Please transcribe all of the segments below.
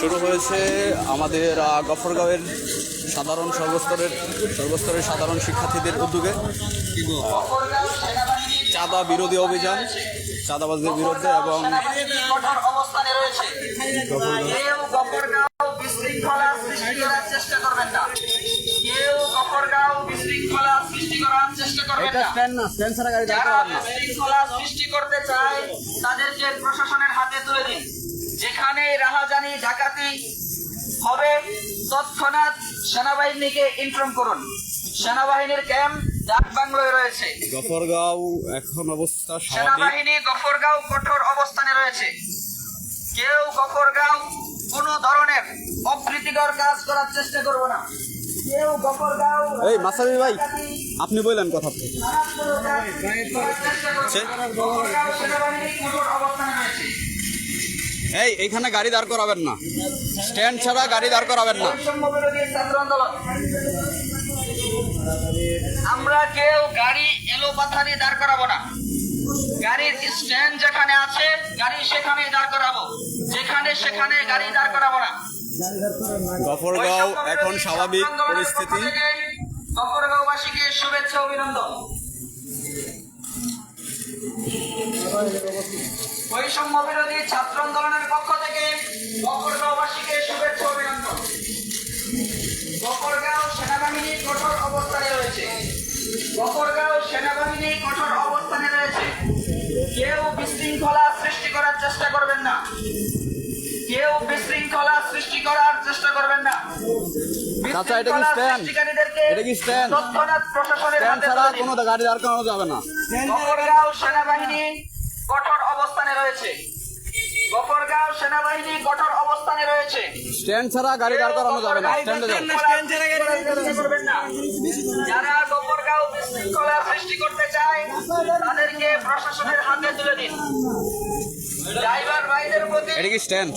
শুরু হয়েছে আমাদের গফরগাঁওয়ের সর্বস্তরের সাধারণ শিক্ষার্থীদের উদ্যোগে চাঁদা বিরোধী অভিযান, চাঁদাবাজদের বিরুদ্ধে। এবং তাদেরকে প্রশাসনের হাতে তুলে দিন। যেখানে রাহাজানি ডাকাতি হবে তৎক্ষণাৎ সেনাবাহিনীকে ইনফর্ম করুন। সেনাবাহিনীর ক্যাম্প ডাক বাংলোয় রয়েছে। গফরগাঁও এখন অবস্থা সেনাবাহিনী গফরগাঁও কঠোর অবস্থানে রয়েছে। কেউ গফরগাঁও কোনো ধরনের অপ্রীতিকর কাজ করার চেষ্টা করবো না। কেউ গফরগাঁও এই মাসাবি ভাই আপনি বললেন কথা সেনাবাহিনী কঠোর অবস্থানে রয়েছে। এইখানে গাড়ি দাঁড় করাবেন না, স্ট্যান্ড ছাড়া গাড়ি দাঁড় করাবেন না। ছাত্র আন্দোলন, আমরা কেউ গাড়ি এলোপাথারি দাঁড় করাবো না। গাড়ির স্ট্যান্ড যেখানে আছে গাড়ি সেখানে দাঁড় করাবো, যেখানে সেখানে গাড়ি দাঁড় করাবো না। গফরগাঁও এখন স্বাভাবিক পরিস্থিতি। গফরগাঁওবাসীকে শুভেচ্ছা অভিনন্দন। বৈষম্য বিরোধী ছাত্র আন্দোলনের পক্ষ থেকে গফরগাঁওবাসীকে শুভেচ্ছা অভিনন্দন। গফরগাঁও সেনাবাহিনী কঠোর অবস্থানে রয়েছে। গফরগাঁও সেনাবাহিনী কঠোর অবস্থানে রয়েছে। কেউ বিশৃঙ্খলা সৃষ্টি করার চেষ্টা করবেন না। কেউ বিশৃঙ্খলা সৃষ্টি করার চেষ্টা করবেন না। চাচা এটা কি স্ট্যান্ড? এটা কি স্ট্যান্ড? তৎক্ষণাৎ প্রশাসনের হাতে ছাড়া তুলে দিন। কোনো গাড়ি দাঁড় করানো যাবে না। গফরগাঁও সেনাবাহিনী কঠোর অবস্থানে রয়েছে। গফরগাঁও সেনাবাহিনী কঠোর অবস্থানে রয়েছে। স্ট্যান্ড ছাড়া গাড়ি দাঁড় করানো যাবে না। স্ট্যান্ডে যাও। যারা গফরগাঁও বিশৃঙ্খলা সৃষ্টি করতে চায় তাদেরকে প্রশাসনের হাতে তুলে দিন। ড্রাইভার ভাইদের প্রতি এটা কি স্ট্যান্ড?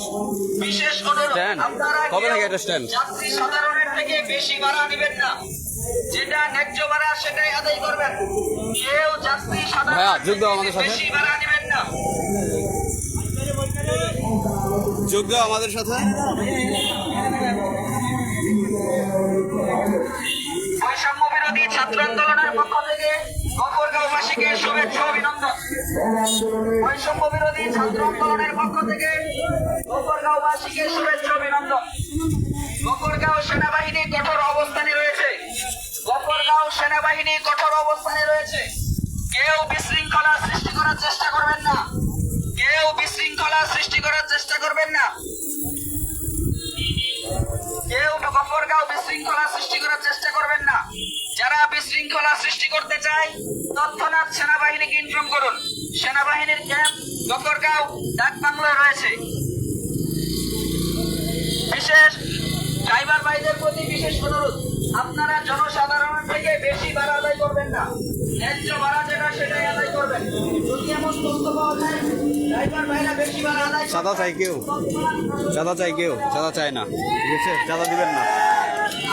বিশেষ অনুরোধ, স্ট্যান্ড? আপনারা কবে থেকে এটা স্ট্যান্ড? যাত্রী সাধারণের থেকে বেশি ভাড়া নেবেন না। যেটা ন্যায্য ভাড়া সেটাই আদায় করবেন। কেউ যাত্রী ভাইয়া, যোগ দাও সাধারণ আমাদের সাথে। বেশি ভাড়া নেবেন না। যোগ্য আমাদের সাথে। বৈষম্য বিরোধী ছাত্র আন্দোলনের পক্ষ থেকে গফরগাঁওবাসীকে শুভেচ্ছা অভিনন্দন। বৈষম্য বিরোধী ছাত্র আন্দোলনের পক্ষ থেকে গফরগাঁওবাসীকে শুভেচ্ছা অভিনন্দন। গফরগাঁও সেনাবাহিনী কঠোর অবস্থানে রয়েছে। গফরগাঁও সেনাবাহিনী কঠোর অবস্থানে রয়েছে। কেউ বিশৃঙ্খলা সৃষ্টি করার চেষ্টা করবেন না। কেউ বিশৃঙ্খলা সৃষ্টি করার চেষ্টা করবেন না। কেউ গফরগাঁও বিশৃঙ্খলা সৃষ্টি করার চেষ্টা করবেন না। যারা বিশৃঙ্খলা সৃষ্টি করতে চায় তৎক্ষণাৎ সেনাবাহিনীকে ইনফর্ম করুন। সেনাবাহিনীর ক্যাম্প গফরগাঁও ডাক বাংলোয় রয়েছে। বিশেষ ড্রাইভার ভাইদের প্রতি বিশেষ অনুরোধ, আপনারা জনসাধারণের থেকে বেশি ভাড়া আদায় করবেন না। ন্যায্য ভাড়া যেটা সেটাই আদায় করবেন। যদি এমন তথ্য পাওয়া যায় ড্রাইভার ভাইরা বেশি ভাড়া আদায় চাঁদা চাই কেউ? চাঁদা চাই কেউ? চাঁদা চায় না, ঠিক আছে? চাঁদা দিবেন না।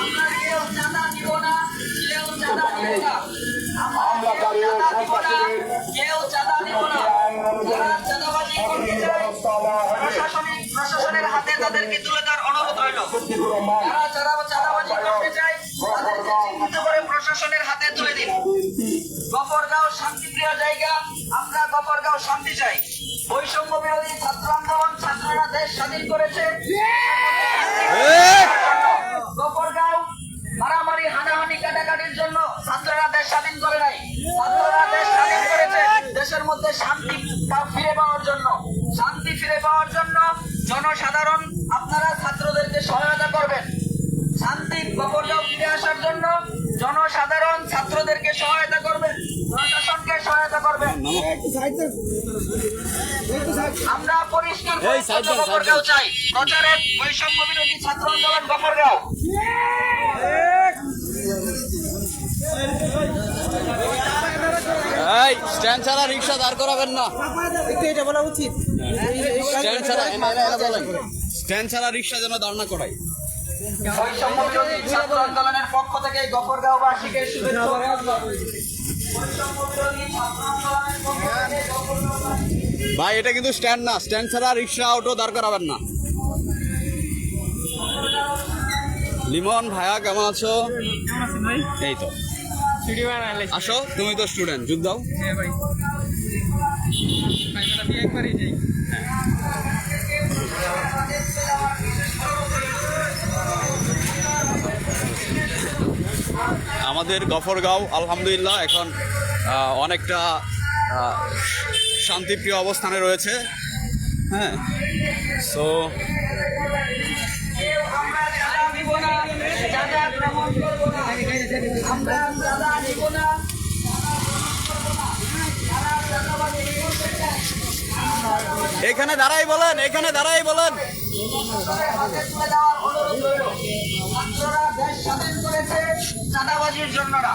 আমরা কেউ চাঁদা দিব না। কেউ চাঁদা দিব না। কেউ চাঁদা দিব না। যারা চাঁদাবাজি করতে চায় প্রশাসনের হাতে তাদেরকে তুলে দেওয়ার অনুরোধ রইল। যারা চাঁদাবাজি করতে চায় তাদেরকে চিহ্নিত করে প্রশাসনের হাতে তুলে দিন। গফরগাঁও শান্তিপ্রিয় জায়গা, আমরা গফরগাঁও শান্তি চাই। বৈষম্য বিরোধী ছাত্র আন্দোলন, ছাত্ররা দেশ স্বাধীন করেছে। গফরগাঁও মারামারি হানাহানি কাটাকাটির জন্য ছাত্ররা দেশ স্বাধীন করে নাই। ছাত্ররা দেশ স্বাধীন করেছে দেশের মধ্যে শান্তি ফিরে পাওয়ার জন্য। শান্তি ফিরে পাওয়ার জন্য জনসাধারণ আপনারা ছাত্রদেরকে সহায়তা করবেন। শান্তি গফরগাঁও ফিরে আসার জন্য জনসাধারণ ছাত্রদেরকে সহায়তা করবেন, প্রশাসনকে সহায়তা করবেন। আমরা পরিষ্কার গফরগাঁও চাই। প্রচারে বৈষম্য বিরোধী ছাত্র আন্দোলন গফরগাঁও। এই স্ট্যান্ড ছাড়া রিক্সা দাঁড় করাবেন না। এটা বলা উচিত। স্ট্যান্ড ছাড়া স্ট্যান্ড ছাড়া রিক্সা যেন দাঁড় না করাই। বৈষম্য বিরোধী ছাত্র আন্দোলনের পক্ষ থেকে গফরগাঁওবাসীকে শুভেচ্ছা অভিনন্দন। ভাই এটা কিন্তু স্ট্যান্ড না, স্ট্যান্ড ছাড়া রিক্সা অটো দাঁড় করাবেন না। লিমন ভাইয়া কেমন আছো? এই তো আসো, তুমি তো স্টুডেন্ট, যোগ দাও। আমাদের গফরগাঁও আলহামদুলিল্লাহ এখন অনেকটা শান্তিপ্রিয় অবস্থানে রয়েছে। হ্যাঁ, সো আমরা চাঁদা দিব না, চাঁদা গ্রহণ করব না, আমরা চাঁদা দিব না। এখানে দাঁড়াই বলেন, এখানে দাঁড়াই বলেন। হাতে তুলে দেওয়ার অনুরোধ রইল। ছাত্ররা দেশ স্বাধীন করেছে চাঁদাবাজির জন্য না।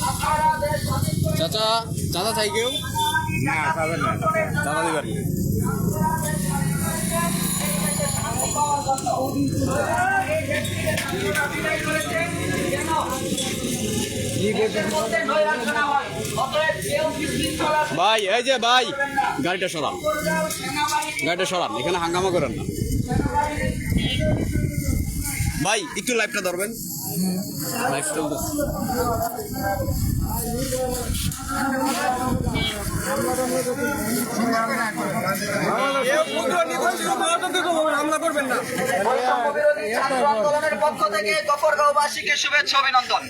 আপনারা দেশ স্বাধীন করেছে চাচা, চাচা চাই কেউ? চাচা দিবেন। ভাই এই যে ভাই, গাড়িটা সরান, গাড়িটা সরান, এখানে হাঙ্গামা করেন না ভাই। একটু লাইভটা ধরবেন, লাইভ চলতেছে। বৈষম্যবিরোধী ছাত্র আন্দোলনের পক্ষ থেকে গফরগাঁওবাসীকে শুভেচ্ছা অভিনন্দন।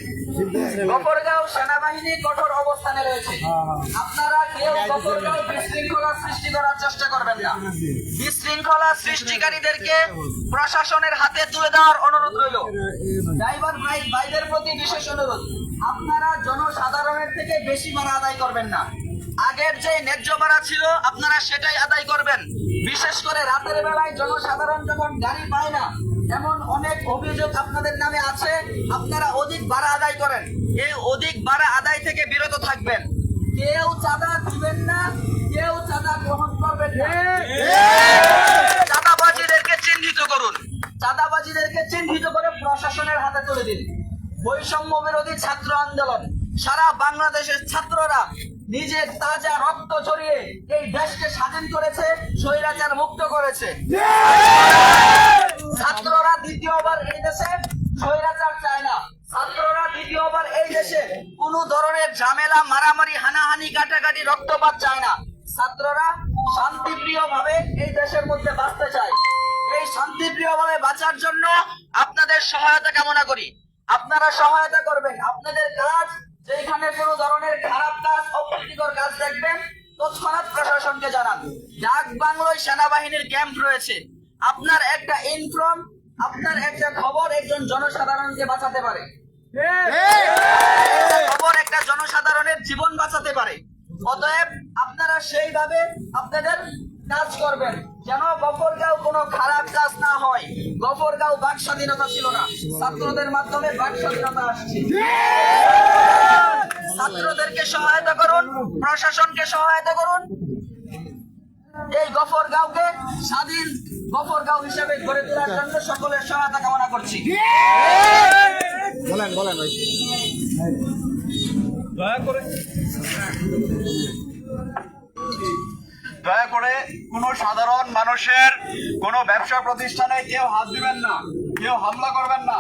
গফরগাঁও সেনাবাহিনী কঠোর অবস্থানে রয়েছে। আপনারা কেউ গফরগাঁও বিশৃঙ্খলা সৃষ্টি করার চেষ্টা করবেন না। বিশৃঙ্খলা সৃষ্টিকারীদেরকে প্রশাসনের হাতে তুলে দেওয়ার অনুরোধ রইল। ড্রাইভার ভাইদের প্রতি বিশেষ অনুরোধ, আপনারা জনসাধারণের থেকে বেশি ভাড়া আদায় করবেন না। আগের যে ন্যায্য ভাড়া ছিল আপনারা সেটাই আদায় করবেন। বিশেষ করে রাতের বেলায় জনসাধারণ যখন গাড়ি পায় না, এমন অনেক অভিযোগ আপনাদের নামে আছে, আপনারা অধিক ভাড়া আদায় করেন। এই অধিক ভাড়া আদায় থেকে বিরত থাকবেন। কেউ চাঁদা দিবেন না, কেউ চাঁদা গ্রহণ করবেন না। চাঁদাবাজিদেরকে চিহ্নিত করুন, চাঁদাবাজিদেরকে চিহ্নিত করে প্রশাসনের হাতে তুলে দিন। বৈষম্য বিরোধী ছাত্র আন্দোলন সারা বাংলাদেশের ছাত্ররা নিজের তাজা রক্ত ঝরিয়ে এই দেশকে স্বাধীন করেছে, স্বৈরাচার মুক্ত করেছে। ছাত্ররা দ্বিতীয়বার এই দেশে স্বৈরাচার চায় না। ছাত্ররা দ্বিতীয়বার এই দেশে কোন ধরনের ঝামেলা, মারামারি, হানাহানি, কাটাকাটি, রক্তপাত চায় না। ছাত্ররা শান্তিপ্রিয় ভাবে এই দেশের মধ্যে বাঁচতে চায়। এই শান্তিপ্রিয় ভাবে বাঁচার জন্য আপনাদের সহায়তা কামনা করি। আপনারা সহায়তা করবেন। আপনাদের কাজ, যেখানে কোনো ধরনের খারাপ কাজ, অপ্রীতিকর কাজ দেখবেন, তৎক্ষণাৎ প্রশাসনকে জানান। ডাক বাংলোয় সেনাবাহিনীর ক্যাম্প রয়েছে। আপনার একটা ইনফর্ম, আপনার একটা খবর একজন জনসাধারণকে বাঁচাতে পারে। খবর একটা জনসাধারণের জীবন বাঁচাতে পারে। অতএব আপনারা সেইভাবে আপনাদের কাজ করবেন, যেন গফরগাঁও কোনো খারাপ কাজ না হয়। গফরগাঁও বাক স্বাধীনতা ছিল না, ছাত্রদের মাধ্যমে বাক স্বাধীনতা আসছে। ছাত্রদেরকে সহায়তা করুন, প্রশাসনকে সহায়তা করুন। এই গফরগাঁওকে স্বাধীন গফরগাঁও হিসেবে গড়ে তোলার জন্য সকলের সহায়তা কামনা করছি। বলেন বলেন ভাই, দয়া করে কোন সাধারণ মানুষের কোন ব্যবসা প্রতিষ্ঠানে কেউ হাত দিবেন না, কেউ হামলা করবেন না,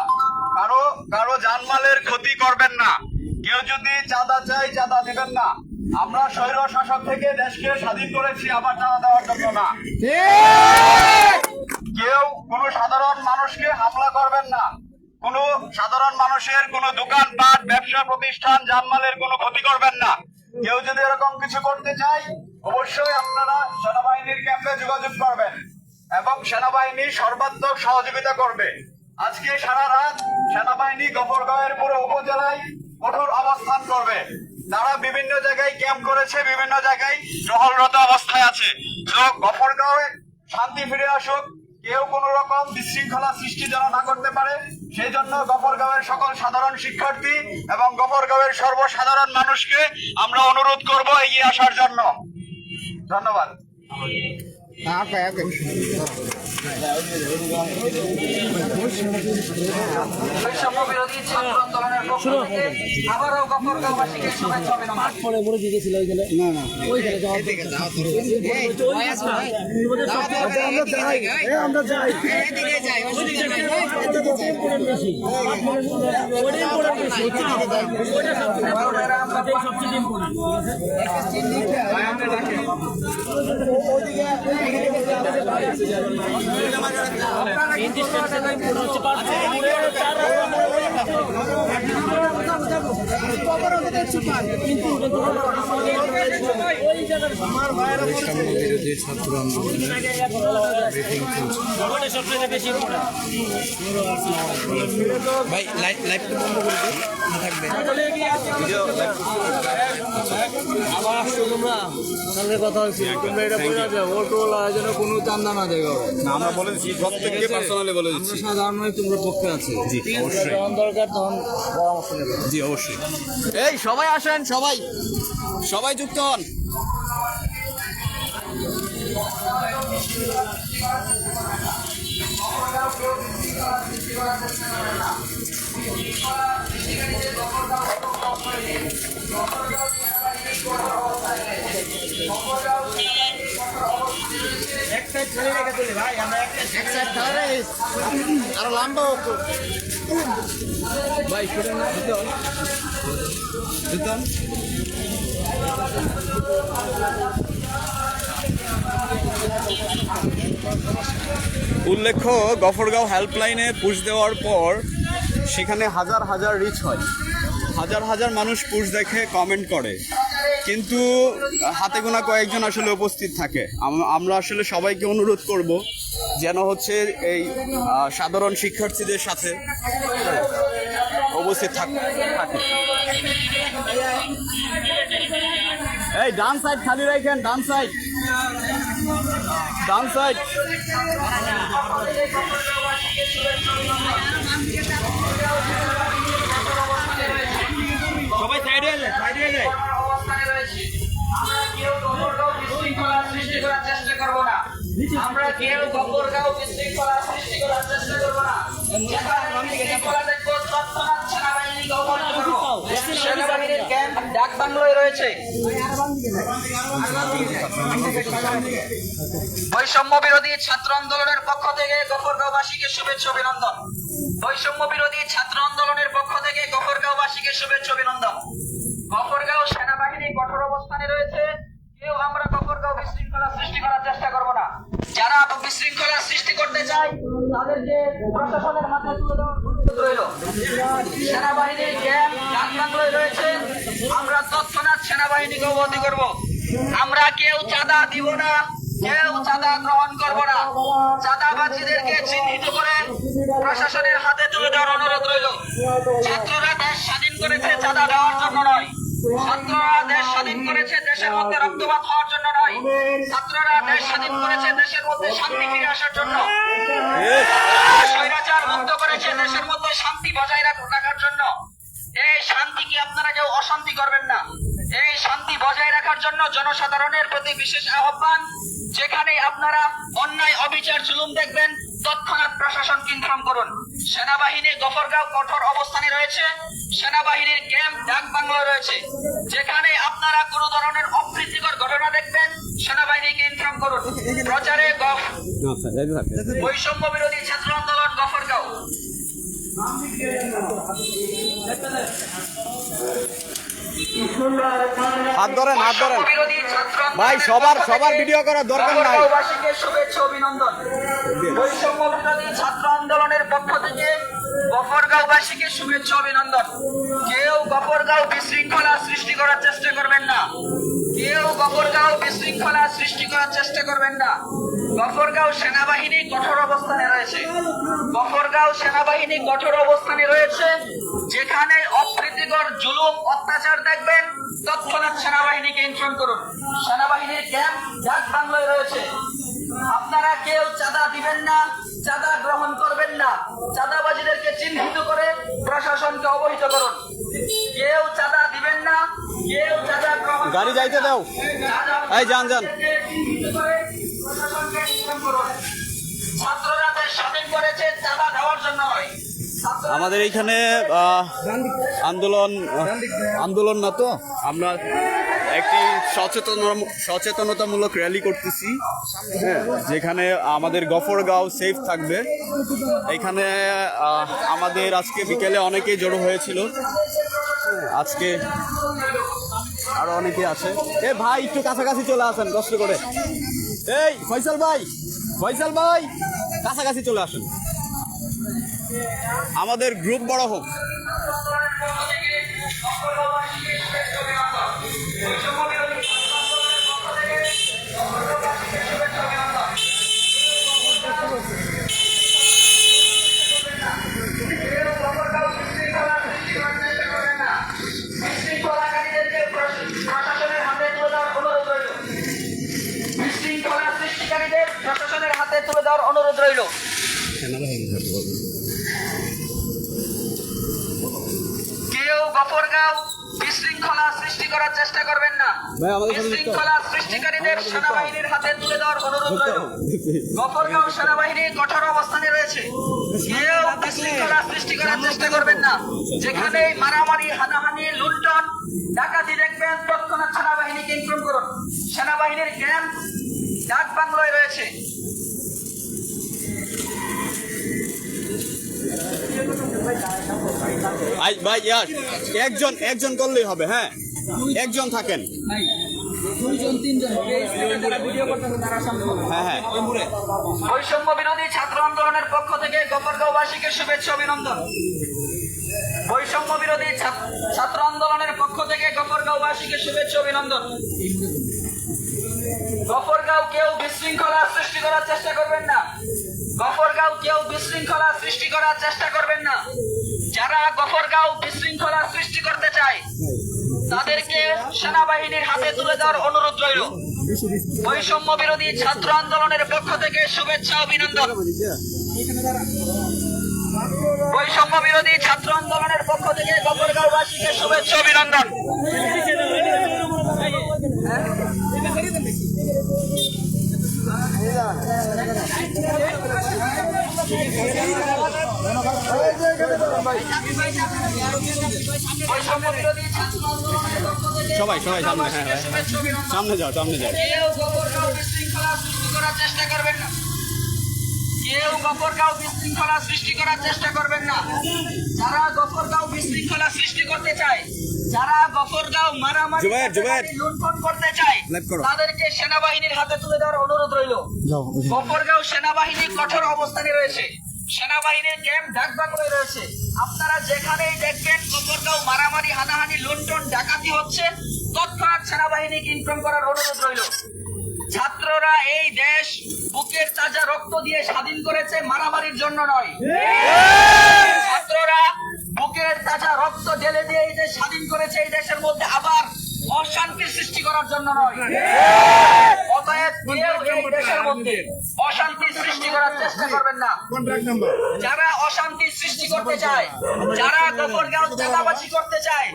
কারো জানমালের ক্ষতি করবেন না। কেউ যদি চাঁদা চাই, চাঁদা দিবেন না। আমরা স্বৈর শাসক থেকে দেশকে স্বাধীন করেছি, আবার চাঁদা দেওয়ার জন্য না। কেউ কোন সাধারণ মানুষকে হামলা করবেন না। কোন সাধারণ মানুষের কোন দোকানপাট, ব্যবসা প্রতিষ্ঠান, জানমালের কোনো ক্ষতি করবেন না। কেউ যদি এরকম কিছু করতে চায়, অবশ্যই আপনারা সেনাবাহিনীর ক্যাম্পে যোগাযোগ করবেন এবং সেনাবাহিনী সর্বাত্মক সহযোগিতা করবে। আজকে সারা রাত সেনাবাহিনী গফরগাঁওয়ের পুরো উপজেলায় কঠোর অবস্থান করবে। তারা বিভিন্ন জায়গায় ক্যাম্প করেছে, বিভিন্ন জায়গায় টহলরত অবস্থায় আছে। তো গফরগাঁওয়ে শান্তি ফিরে আসুক, কেউ কোন রকম বিশৃঙ্খলা সৃষ্টি যেন না করতে পারে, সেই জন্য গফরগাঁওয়ের সকল সাধারণ শিক্ষার্থী এবং গফরগাঁওয়ের সর্বসাধারণ মানুষকে আমরা অনুরোধ করব এগিয়ে আসার জন্য। ধন্যবাদ। বৈষম্য বিরোধী ছাত্র আন্দোলনের পক্ষ থেকে আবারও গফরগাঁওবাসীকে শুভেচ্ছা অভিনন্দন। বিরোধী ছাত্র আন্দোলনের ব্রিফিং চলছে। ভাই লাইভটা বন্ধ করে দিন, না থাকবে কথা হচ্ছে তোমরা এটা বলে যাও ওটোল আয়োজনে কোনো চান্দা না দেবে না, আমরা বলে দিচ্ছি, প্রত্যেককে পার্সোনালি বলে দিচ্ছি। সাধারণত তোমরা পক্ষে আছে জি অবশ্যই, যখন দরকার তখন পরামর্শ নেবে। জি অবশ্যই। এই সবাই আসেন, সবাই সবাই যুক্ত হন। আরো লম্বা ভাই শুনেন না, দিতন উল্লেখ্য, গফরগাঁও হেল্পলাইনে পুশ দেওয়ার পর সেখানে হাজার হাজার রিচ হয়, হাজার হাজার মানুষ পুশ দেখে কমেন্ট করে, কিন্তু হাতে গোনা কয়েকজন আসলে উপস্থিত থাকে। আমরা আসলে সবাইকে অনুরোধ করব যেন হচ্ছে এই সাধারণ শিক্ষার্থীদের সাথে উপস্থিত থাকে। এই ডান সাইড খালি রাখেন, ডান সাইড, ডান সাইড। সবাই সাইডে যায়, সাইডে যায়। আমরা কেউ গফরগাঁও বিশৃঙ্খলা সৃষ্টি করার চেষ্টা করবো না। বিশৃঙ্খলা দেখবো, তৎক্ষণাৎ সেনাবাহিনীকে অবহিত করবো। সেনাবাহিনীর ক্যাম্প ডাক বাংলোয় রয়েছে। বৈষম্য বিরোধী ছাত্র আন্দোলনের পক্ষ থেকে গফরগাঁওবাসীকে শুভেচ্ছা অভিনন্দন। বৈষম্য বিরোধী ছাত্র আন্দোলনের পক্ষ থেকে গফরগাঁওবাসীকে শুভেচ্ছা অভিনন্দন। গফরগাঁও সেনাবাহিনী কঠোর অবস্থানে রয়েছে। কেউ আমরা গফরগাঁও বিশৃঙ্খলা সৃষ্টি করার চেষ্টা করবো না। যারা বিশৃঙ্খলা সৃষ্টি করতে চায় তাদেরকে প্রশাসনের মাথায় তুলে দেওয়ার অনুরোধ রইল। সেনাবাহিনীর ক্যাম্প ডাকবাংলোয় রয়েছে। আমরা তৎক্ষণাৎ সেনাবাহিনীকে অবহিত করব। আমরা কেউ চাঁদা দিব না, কেউ চাঁদা গ্রহণ করবো না। চাঁদাবাজিদেরকে চিহ্নিত করে প্রশাসনের হাতে তুলে দেওয়ার অনুরোধ রইল। ছাত্ররা দেশ স্বাধীন করেছে চাঁদা দেওয়ার জন্য নয়। ছাত্ররা দেশ স্বাধীন করেছে দেশের মধ্যে রক্তপাত হওয়ার জন্য নয়। ছাত্ররা দেশ স্বাধীন করেছে দেশের মধ্যে শান্তি ফিরে আসার জন্য। স্বৈরাচার মুক্ত করেছে দেশের মধ্যে শান্তি বজায় রাখার জন্য। এই শান্তি কি আপনারা কেউ অশান্তি করবেন না। এই শান্তি বজায় রাখার জন্য জনসাধারণের প্রতি বিশেষ আহ্বান, যেখানে আপনারা অন্যায় অবিচার জুলুম দেখবেন তৎক্ষণাৎ প্রশাসনকে ইনফর্ম করুন। সেনাবাহিনী গফরগাঁও কঠোর অবস্থানে রয়েছে। সেনাবাহিনীর ক্যাম্প ডাক বাংলা রয়েছে। যেখানে আপনারা কোন ধরনের অপ্রীতিকর ঘটনা দেখবেন সেনাবাহিনীকে ইনফর্ম করুন। প্রচারে বৈষম্য বিরোধী ছাত্র আন্দোলন গফরগাঁও। হাত ধরেন, হাত ধরেন ভাই, সবার ভিডিও করার দরকার নাই। শুভেচ্ছা অভিনন্দন। বৈষম্য বিরোধী ছাত্র আন্দোলনের পক্ষ থেকে গফরগাঁওবাসীকে শুভেচ্ছা অভিনন্দন। কেউ গফরগাঁও বিশৃঙ্খলা সৃষ্টি করার চেষ্টা করবেন না। কেউ গফরগাঁও বিশৃঙ্খলা সৃষ্টি করার চেষ্টা করবেন না। গফরগাঁও সেনাবাহিনী কঠোর অবস্থানে রয়েছে। গফরগাঁও সেনাবাহিনী কঠোর অবস্থানে রয়েছে। যেখানে অপ্রীতিকর জুলুম অত্যাচার দেখবেন তৎক্ষণাৎ সেনাবাহিনীকে ইনফর্ম করুন। সেনাবাহিনীর ক্যাম্প ডাক বাংলায় রয়েছে। আপনারা কেউ চাঁদা দিবেন না, চাঁদা গ্রহণ করবেন না। চাঁদাবাজিদেরকে চিহ্নিত করে প্রশাসনকে অবহিত করুন। কেউ চাঁদা দিবেন না, কেউ চাঁদা গ্রহণ গাড়ি যাইতে দাও। এই যান যান। চিহ্নিত করে প্রশাসনকে ইনকাম করুন। ছাত্ররা দেশ স্বাধীন করেছে চাঁদা দেওয়ার জন্য নয়। ছাত্ররা আমাদের এইখানে আন্দোলন না তো আমরা একটি সচেতনতামূলক র্যালি করতেছি, হ্যাঁ, যেখানে আমাদের গফরগাঁও সেফ থাকবে। এখানে আমাদের আজকে বিকেলে অনেকেই জড়ো হয়েছিল, আজকে আরো অনেকে আছে। এ ভাই একটু কাছাকাছি চলে আসেন কষ্ট করে। এই ফয়সাল ভাই কাছাকাছি চলে আসেন, আমাদের গ্রুপ বড় হোক। বিশৃঙ্খলাকারীদেরকে প্রশাসনের হাতে তুলে দেওয়ার অনুরোধ রইল। বিশৃঙ্খলা সৃষ্টিকারীদের প্রশাসনের হাতে তুলে দেওয়ার অনুরোধ রইল। কেউ গফরগাঁও বিশৃঙ্খলা সৃষ্টি করার চেষ্টা করবেন না। ভাই, আমাদের সাথে যুক্ত। বিশৃঙ্খলা সৃষ্টিকারীদের সেনাবাহিনীর হাতে তুলে দেওয়ার অনুরোধ রইল। গফরগাঁও সেনাবাহিনী কঠোর অবস্থানে রয়েছে। কেউ বিশৃঙ্খলা সৃষ্টি করার চেষ্টা করবেন না। যেখানে মারামারি, হানাহানি, লুণ্ঠন, ডাকাতি দেখবেন তৎক্ষণাৎ সেনাবাহিনীকে ইনফর্ম করুন। সেনাবাহিনীর ক্যাম্প ডাক বাংলোয় রয়েছে। ভাই একজন করলেই হবে, হ্যাঁ, একজন থাকেন। হ্যাঁ হ্যাঁ, বৈষম্য বিরোধী ছাত্র আন্দোলনের পক্ষ থেকে গফরগাঁওবাসীকে শুভেচ্ছা অভিনন্দন। বৈষম্য বিরোধী ছাত্র আন্দোলনের পক্ষ থেকে গফরগাঁওবাসীকে শুভেচ্ছা অভিনন্দন। গফরগাঁও কেউ বিশৃঙ্খলা সৃষ্টি করার চেষ্টা করবেন না। গফরগাঁও কেউ বিশৃঙ্খলা সৃষ্টি করার চেষ্টা করবেন না। যারা গফরগাঁও বিশৃঙ্খলা সৃষ্টি করতে চায় তাদেরকে সেনাবাহিনীর হাতে তুলে দেওয়ার অনুরোধ রইল। বৈষম্য বিরোধী ছাত্র আন্দোলনের পক্ষ থেকে শুভেচ্ছা অভিনন্দন। বৈষম্য বিরোধী ছাত্র আন্দোলনের পক্ষ থেকে গফরগাঁওবাসীকে শুভেচ্ছা অভিনন্দন। বৈষম্য বিরোধী ছাত্র আন্দোলনের পক্ষ থেকে সবাই সামনে, হ্যাঁ হ্যাঁ, শুভেচ্ছা অভিনন্দন। সামনে যাও। কেউ গফরগাঁও বিশৃঙ্খলা সৃষ্টি করার চেষ্টা করবেন না। কেউ গফরগাঁও বিশৃঙ্খলা সৃষ্টি করার চেষ্টা করবেন না। যারা গফরগাঁও বিশৃঙ্খলা সৃষ্টি করতে চায়, যারা গফরগাঁও মারামারি, জুবায়ের। লুণ্ঠন করতে চায় লাইভ করো। তাদেরকে সেনাবাহিনীর হাতে তুলে দেওয়ার অনুরোধ রইল। গফরগাঁও সেনাবাহিনী কঠোর অবস্থানে রয়েছে। সেনাবাহিনীর ক্যাম্প ডাকবাংলোয় রয়েছে। আপনারা যেখানেই দেখবেন গফরগাঁও মারামারি, হানাহানি, লুণ্ঠন, ডাকাতি হচ্ছে, তৎক্ষণাৎ সেনাবাহিনীকে ইনফর্ম করার অনুরোধ রইল। ছাত্ররা এই দেশ বুকের তাজা রক্ত দিয়ে স্বাধীন করেছে, মারামারির জন্য নয়। ছাত্ররা বুকের তাজা রক্ত ঢেলে দিয়ে এই দেশ স্বাধীন করেছে, এই দেশের মধ্যে আবার অশান্তির সৃষ্টি করার জন্য নয়। অতএব কেউ এই দেশের মধ্যে অশান্তির সৃষ্টি করার চেষ্টা করবেন না। যারা অশান্তি সৃষ্টি করতে চায়, যারা গফরগাঁও চাঁদাবাজি করতে চায়,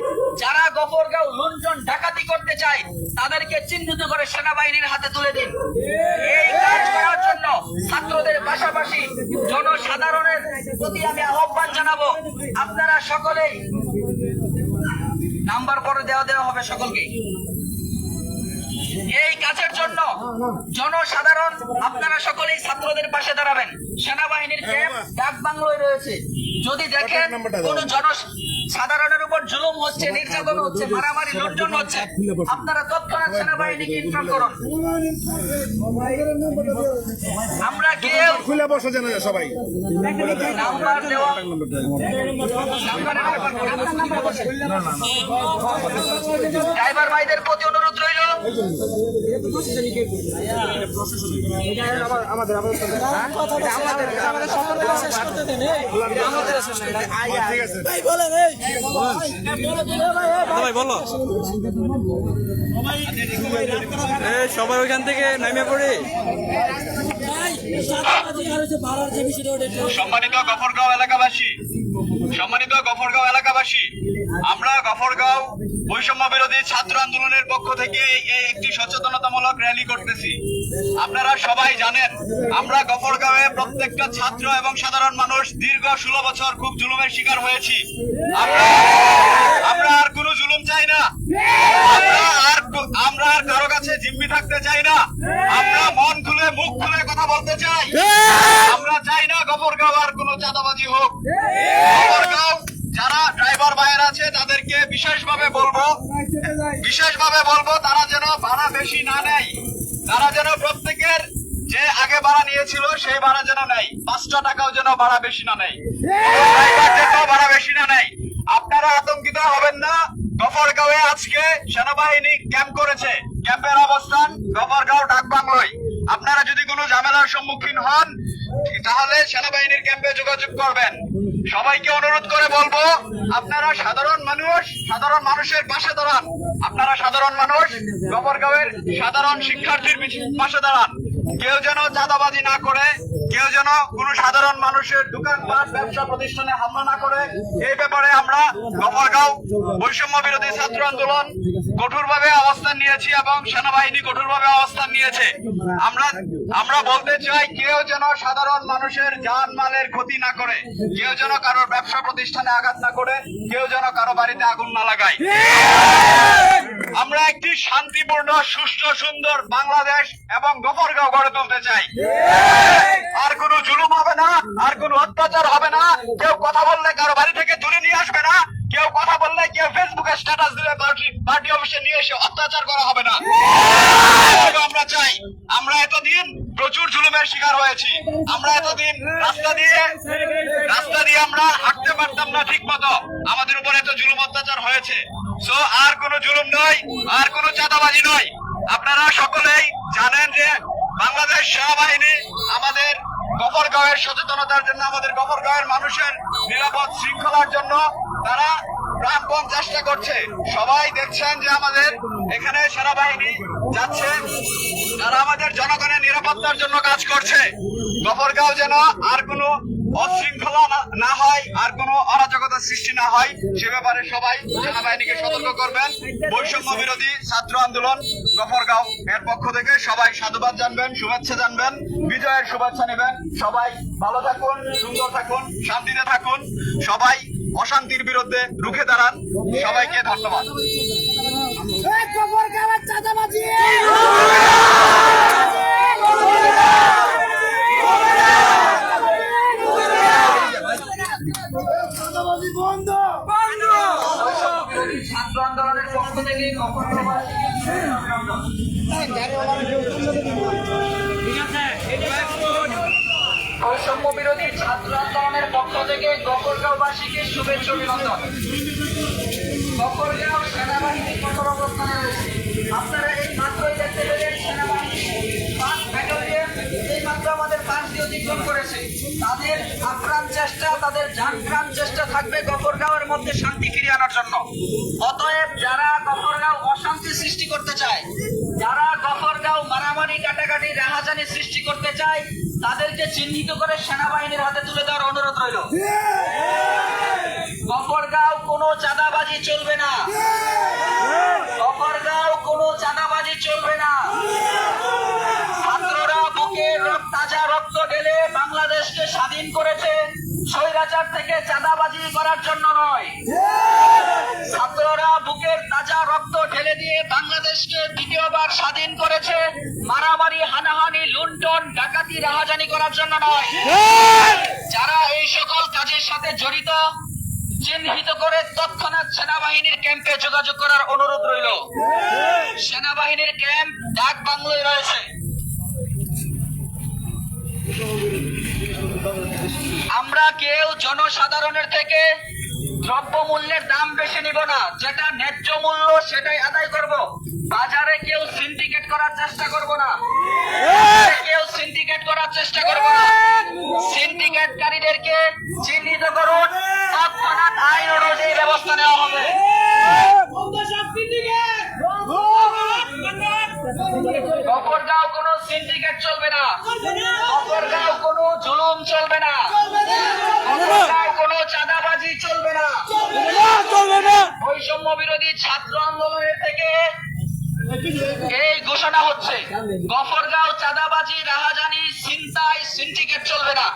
যারা গফরগাঁও লুণ্ঠন ডাকাতি করতে চায়, তাদেরকে চিহ্নিত করে সেনাবাহিনীর হাতে তুলে দিন। এই কাজ করার জন্য ছাত্রদের পাশাপাশি জনসাধারণের প্রতি আমি আহ্বান জানাবো, আপনারা সকলেই নাম্বার পরে দেওয়া হবে সকলকে। এই কাজের জন্য জনসাধারণ আপনারা সকলেই ছাত্রদের পাশে দাঁড়াবেন। সেনাবাহিনীর ক্যাম্প ডাক বাংলোয় রয়েছে। যদি দেখেন কোন জনসাধারণের উপর জুলুম হচ্ছে, নির্যাতন হচ্ছে, মারামারি, লুণ্ঠন হচ্ছে, আপনারা তৎক্ষণাৎ সেনাবাহিনীকে ইনফর্ম করুন। আমরা কেউ খুলে বসে জানা যায় সবাই। নাম্বার দেওয়া ড্রাইভার ভাইদের প্রতি অনুরোধ রইল, সবাই ওইখান থেকে নামিয়ে পড়ে। সম্মানিত গফরগাঁও এলাকাবাসী, আমরা গফরগাঁও বৈষম্য বিরোধী ছাত্র আন্দোলনের পক্ষ থেকে এই একটি সচেতনতামূলক র্যালি করতেছি। আপনারা সবাই জানেন আমরা গফরগাঁওয়ে প্রত্যেকটা ছাত্র এবং সাধারণ মানুষ দীর্ঘ 16 বছর খুব জুলুমের শিকার হয়েছি। আমরা আর কোনো জুলুম চাই না। আমরা আর কারো কাছে জিম্মি থাকতে চাই না। আমরা মন খুলে মুখ খুলে কথা বলতে চাই। আমরা চাই না গফরগাঁও আর কোনো চাঁদাবাজি হোক। গফরগাঁও যারা ড্রাইভার ভাইয়ের আছে তাদেরকে বিশেষভাবে বলবো তারা যেন ভাড়া বেশি না নেয়। তারা যেন প্রত্যেকের যে আগে ভাড়া নিয়েছিল সেই ভাড়া যেন নেয়। 5টা টাকাও যেন ভাড়া বেশি না নেয়। ভাড়া বেশি না নেয়। আপনারা আতঙ্কিত হবেন না। গফরগাঁওয়ে আজকে সেনাবাহিনী ক্যাম্প করেছে। ক্যাম্পের অবস্থান গফরগাঁও ডাকবাংলোয়। আপনারা যদি কোনো ঝামেলার সম্মুখীন হন তাহলে সেনাবাহিনীর ক্যাম্পে যোগাযোগ করবেন। সবাইকে অনুরোধ করে বলবো আপনারা সাধারণ মানুষের পাশে দাঁড়ান। আপনারা সাধারণ মানুষ গফরগাঁওয়ের সাধারণ শিক্ষার্থীর পাশে দাঁড়ান। কেউ যেন চাঁদাবাজি না করে, কেউ যেন কোনো সাধারণ মানুষের দোকানপাট ব্যবসা প্রতিষ্ঠানে হামলা না করে। এই ব্যাপারে আমরা গফরগাঁও বৈষম্য বিরোধী ছাত্র আন্দোলন কঠোরভাবে অবস্থান নিয়েছি এবং সেনাবাহিনী কঠোরভাবে অবস্থান নিয়েছে। আমরা বলতে চাই কেউ যেন সাধারণ মানুষের জানমালের ক্ষতি না করে, কেউ যেন কারোর ব্যবসা প্রতিষ্ঠানে আঘাত না করে, কেউ যেন কারো বাড়িতে আগুন না লাগায়। আমরা একটি শান্তিপূর্ণ সুষ্ঠু সুন্দর বাংলাদেশ এবং গফরগাঁও গড়ে তুলতে চাই। আর কোনো জুলুম হবে না, আর কোনো অত্যাচার হবে না। কেউ কথা বললে কারো বাড়ি থেকে তুলে নিয়ে আসবে না। কেউ কথা বললে কেউ ফেসবুকে স্ট্যাটাস দিলে পার্টি অফিসে নিয়ে এসে অত্যাচার করা হবে না। আমরা চাই। আমরা এতদিন প্রচুর জুলুমের শিকার হয়েছি। আমরা এতদিন রাস্তা দিয়ে আমরা হাঁটতে পারতাম না ঠিক মতো। আমাদের উপর এত জুলুম অত্যাচার হয়েছে। সো আর কোনো জুলুম নয়, আর কোনো চাঁদাবাজি নয়। আপনারা সকলেই জানেন যে বাংলাদেশ সেনাবাহিনী আমাদের গফরগাঁওয়ের সচেতনতার জন্য, আমাদের গফরগাঁওয়ের মানুষের নিরাপদ শৃঙ্খলার জন্য তারা প্রাণপণ চেষ্টা করছে। সবাই দেখছেন যে আমাদের এখানে সেনাবাহিনী যাচ্ছে, তারা আমাদের জনগণের নিরাপত্তার জন্য কাজ করছে। গফরগাঁও যেন আর কোনো অশৃঙ্খলা না হয়, আর কোনো অরাজকতা সৃষ্টি না হয়, সে ব্যাপারে সবাই সেনাবাহিনীকে সতর্ক করবেন। বৈষম্য বিরোধী ছাত্র আন্দোলন গফরগাঁও এর পক্ষ থেকে সবাই সাধুবাদ জানবেন, শুভেচ্ছা জানবেন, বিজয়ের শুভেচ্ছা নেবেন। সবাই ভালো থাকুন, সুন্দর থাকুন, শান্তিতে থাকুন। সবাই অশান্তির বিরুদ্ধে রুখে দাঁড়ান। সবাইকে ধন্যবাদ। ছাত্র আন্দোলনের পক্ষ থেকে বৈষম্য বিরোধী ছাত্র আন্দোলনের পক্ষ থেকে গফরগাঁওবাসীকে শুভেচ্ছা অভিনন্দন। গফরগাঁও সেনাবাহিনী কঠোর অবস্থানে রয়েছে। আপনারা এই মাত্রই দেখতে পেলেন সেনাবাহিনী 5 ব্যাটালিয়ন এই মাত্র আমাদের পাশ দিয়ে অতিক্রম করেছে। তাদের আপ্রাণ চেষ্টা, তাদের জানপ্রাণ চেষ্টা থাকবে গফরগাঁওয়ের মধ্যে শান্তি ফিরিয়ে আনার জন্য। অতএব যারা গফরগাঁও অশান্তি সৃষ্টি করতে চায়, যারা গফরগাঁও মারামারি কাটাকাটি রাহাজানি সৃষ্টি করতে চায়, তাদেরকে চিহ্নিত করে সেনাবাহিনীর হাতে তুলে দেওয়ার অনুরোধ রইল। গফরগাঁও কোনো চাঁদাবাজি চলবে না। গফরগাঁও কোনো চাঁদাবাজি চলবে না। ছাত্ররা বুকে তাজা রক্ত ঢেলে বাংলাদেশকে স্বাধীন করেছে স্বৈরাচার থেকে চাঁদাবাজি করার জন্য নয়। ছাত্ররা বুকের তাজা রক্ত ঢেলে দিয়ে বাংলাদেশকে দ্বিতীয়বার স্বাধীন করেছে মারামারি, হানাহানি, লুণ্ঠন, ডাকাতি, রাহাজানি করার জন্য নয়। যারা এই সকল কাজের সাথে জড়িত চিহ্নিত করে তৎক্ষণাৎ সেনাবাহিনীর ক্যাম্পে যোগাযোগ করার অনুরোধ রইল। সেনাবাহিনীর ক্যাম্প ডাক বাংলোয় রয়েছে। আমরা কেউ জনসাধারণের থেকে দ্রব্য মূল্যের দাম বেশি নিব না। যেটা ন্যায্য মূল্য সেটাই আদায় করব। বাজারে কেউ সিন্ডিকেট করার চেষ্টা করব না। কেউ সিন্ডিকেট করার চেষ্টা করব না। সিন্ডিকেটকারীদেরকে চিহ্নিত করুন, তৎক্ষণাৎ আইন অনুযায়ী ব্যবস্থা নেওয়া হবে। গফরগাঁও কোনো সিন্ডিকেট চলবে না। গফরগাঁও কোনো জুলুম চলবে না। গফরগাঁও কোনো চাঁদাবাজি চলবে না। বৈষম্য বিরোধী ছাত্র আন্দোলনের থেকে এই ঘোষণা হচ্ছে, গফরগাঁও চাঁদাবাজি, রাহাজানি, ছিনতাই, সিন্ডিকেট চলবে না।